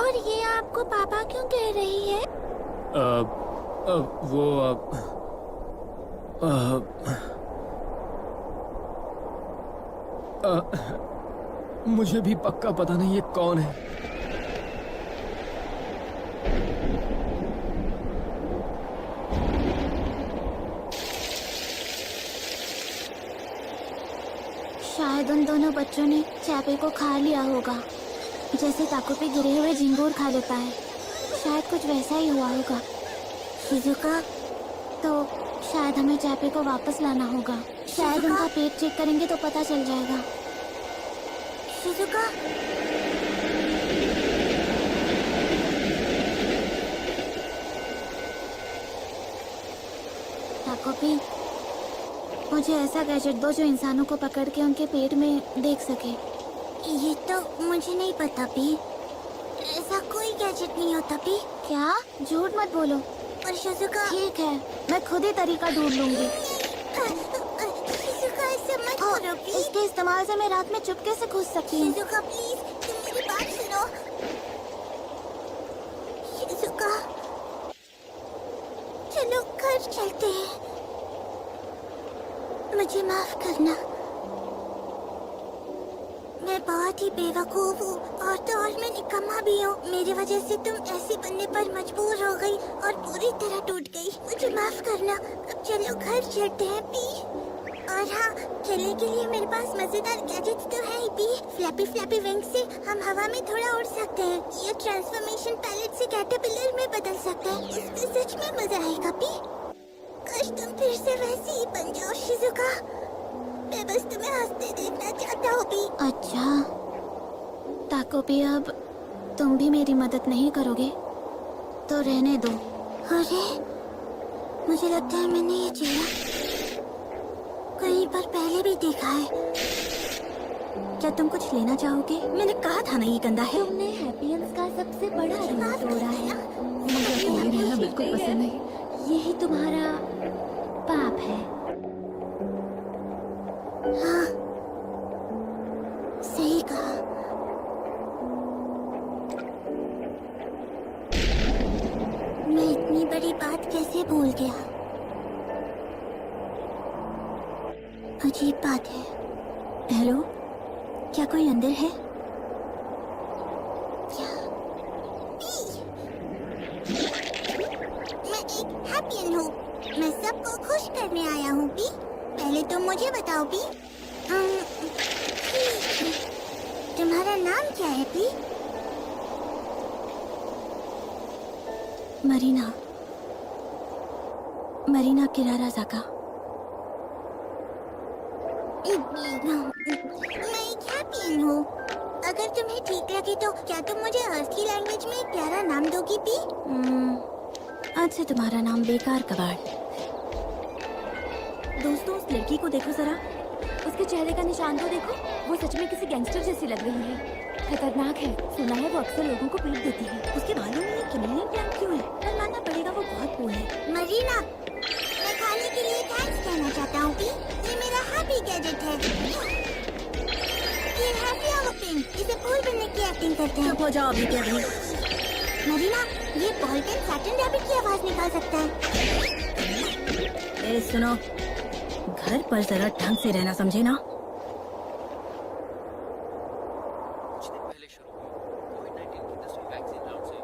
और ये आपको पापा क्यों कह रही है? वो मुझे भी पक्का पता नहीं ये कौन है। शायद उन दोनों बच्चों ने चापी को खा लिया होगा, जैसे ताको पे गिरे हुए झिंगूर खा लेता है। शायद कुछ वैसा ही हुआ होगा। शिजुका, तो शायद हमें चापी को वापस लाना होगा। शायद उनका पेट चेक करेंगे तो पता चल जाएगा। शिजुका, ताकोपी, मुझे ऐसा गैजेट दो जो इंसानों को पकड़ के उनके पेट में देख सके। ये तो मुझे नहीं पता पी। ऐसा कोई गैजेट नहीं होता पी। क्या? झूठ मत बोलो। और शिजुका, ठीक है, मैं खुद ही तरीका ढूंढ लूंगी। शिजुका ऐसे मत करो प्लीज। इसके इस्तेमाल से मैं रात में चुपके से घुस सकती हूँ। शिजुका प्लीज, तुम मेरी बात सुनो। शिजुका, चलो घर चलते हैं। मुझे माफ करना, मैं बहुत ही बेवकूफ हूँ और तो और मैं निकम्मा भी हूँ। मेरी वजह से तुम ऐसे बनने पर मजबूर हो गई और पूरी तरह टूट गई। मुझे माफ करना। अब चलो घर चलते हैं पी। और हाँ, चलने के लिए मेरे पास मजेदार गैजेट्स तो है ही पी। फ्लैपी फ्लैपी विंग से हम हवा में थोड़ा उड़ सकते हैं। ये ट्रांसफॉर्मेशन पैलेट से कैटरपिलर में बदल सकते हैं। इसमें सच में मजा आएगा पी। काश तुम फिर से वैसी ही बन जाओ शिजुका। मैं बस तुम्हें हंसते देखना चाहता हूँ भी। अच्छा, ताकोपी, अब तुम भी मेरी मदद नहीं करोगे तो रहने दो। अरे, मुझे लगता है मैंने ये चेहरा कहीं पर पहले भी देखा है। क्या तुम कुछ लेना चाहोगे? मैंने कहा था ना ये गंदा है। तुमने हैप्पीएंस का सबसे बड़ा रूल तोड़ा है। मुझे अकेले रहना बिल्कुल पसंद नहीं। यही तुम्हारा पाप है। हाँ, सही कहा। मैं इतनी बड़ी बात कैसे भूल गया। अजीब बात है, हेलो, क्या कोई अंदर है? मैं एक हैप्पियन हूँ। मैं सबको खुश करने आया हूँ पी। पहले तुम मुझे बताओ पी, तुम्हारा नाम क्या है पी? मरीना, मरीना किरारा जाका। मैं एक हैप्पियन हूँ। अगर तुम्हें ठीक लगे तो क्या तुम मुझे असली लैंग्वेज में एक प्यारा नाम दोगी पी? आज से तुम्हारा नाम बेकार कबाड़। दोस्तों, उस लड़की को देखो जरा, उसके चेहरे का निशान तो देखो। वो सच में किसी गैंगस्टर जैसी लग रही है। खतरनाक है। सुना है वो अक्सर लोगों को पीट देती है। उसके बालों में ये कैनेडियन प्लांट क्यों है? पर मानना पड़ेगा वो बहुत कूल है। मरीना, मैं खाने के लिए थैंक्स कहना चाहता हूँ पी। ये मेरा हैप्पी गैजेट है। ये हैप्पी आउटिंग। इसे फूल बनने की एक्टिंग करते हैं। चुप हो जाओ अभी क्या भी। मरीना, ये बॉल पेन सैटन रैबिट की आवाज निकाल सकता है। ए सुनो, घर पर जरा ढंग से रहना, समझे ना? कुछ दिन पहले शुरू हुई कोविड-19 की 10वीं वैक्सीन राउंड से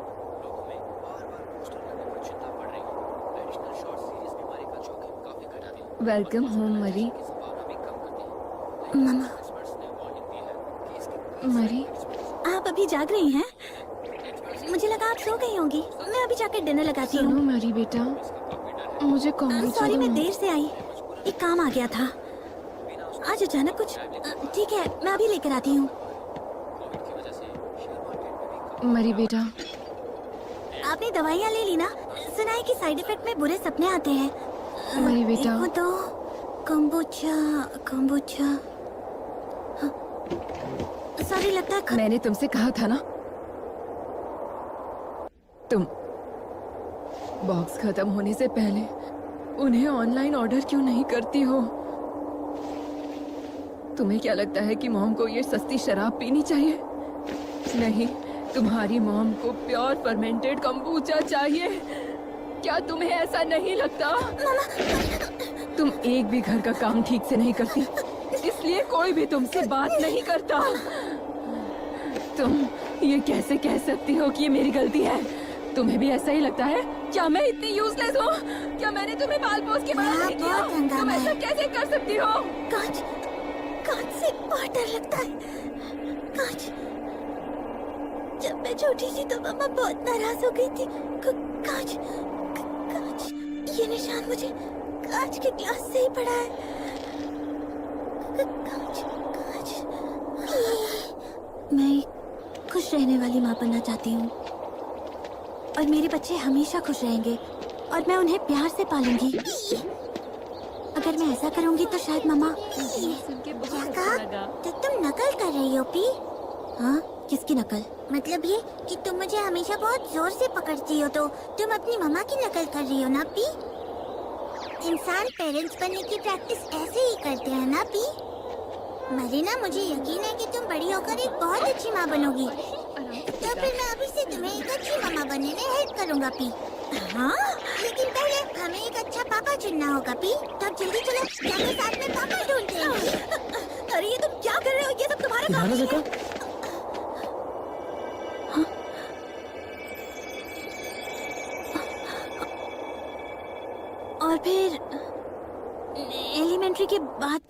लोगों में बार-बार बूस्टर लगने पर चिंता बढ़ रही है। एडिशनल शॉट सीरीज बीमारी का जोखिम काफी घटा दिया। वेलकम होम मरी। की संभावना भी कम कर दी है। मामा, एक्सपर्ट्स ने वार्निंग दी है कि इसके मरी, आप अभी जाग रही हैं? मुझे लगा आप सो गई होंगी। मैं अभी जाकर डिनर लगाती सुनो हूँ। मरी बेटा, मुझे कॉम्बुचा सॉरी, दो मैं ना। देर से आई। एक काम आ गया था आज अचानक कुछ। ठीक है, मैं अभी लेकर आती हूँ। कोविड की वजह से शेयर मार्केट में भी मरी बेटा, आपने दवाइयाँ ले ली ना? सुना है कि साइड इफेक्ट में बुरे सपने आते हैं। मरी बेटा। देखो तो कम्बुचा, कम्बुचा। सॉरी, लगता है मैंने तुमसे कहा था ना, तुम बॉक्स खत्म होने से पहले उन्हें ऑनलाइन ऑर्डर क्यों नहीं करती हो? तुम्हें क्या लगता है कि मॉम को ये सस्ती शराब पीनी चाहिए? नहीं, तुम्हारी मॉम को प्योर फर्मेंटेड कंबूचा चाहिए। क्या तुम्हें ऐसा नहीं लगता? तुम एक भी घर का काम ठीक से नहीं करती, इसलिए कोई भी तुमसे बात नहीं करता। तुम ये कैसे कह सकती हो कि ये मेरी गलती है? तुम्हें भी ऐसा ही लगता है? क्या मैं इतनी यूजलेस हूँ? क्या मैंने तुम्हें बाल पोस के बाहर नहीं किया? बहुत हंगामा तुम ऐसा है। कैसे कर सकती हो? कांच, कांच से बहुत डर लगता है। कांच। जब मैं छोटी थी तो मम्मा बहुत नाराज हो गई थी। कांच, कांच। ये निशान मुझे कांच के ग्लास से ही पड़ा है। कांच, कांच। मैं खुश रहने वाली माँ बनना चाहती हूँ और मेरे बच्चे हमेशा खुश रहेंगे और मैं उन्हें प्यार से पालूंगी। अगर मैं ऐसा करूंगी तो शायद मम्मा। क्या कहा? तो तुम नकल कर रही हो पी? हाँ, किसकी नकल? मतलब ये कि तुम मुझे हमेशा बहुत जोर से पकड़ती हो, तो तुम अपनी मम्मा की नकल कर रही हो ना पी? इंसान पेरेंट्स बनने की प्रैक्टिस ऐसे ही करते हैं ना पी? मरीना, मुझे यकीन है कि तुम बड़ी होकर एक बहुत अच्छी माँ बनोगी। तो फिर मैं अभी से तुम्हें एक अच्छी मम्मा बनने में हेल्प करूँगा पी। हाँ? लेकिन पहले हमें एक अच्छा पापा चुनना होगा पी। तो अब जल्दी चलो, जाके साथ में पापा ढूंढते हैं। अरे ये तुम क्या कर रहे हो? ये सब तुम्हारा काम किरारा नहीं जाका? है। और फिर एलिमेंट्री के बाद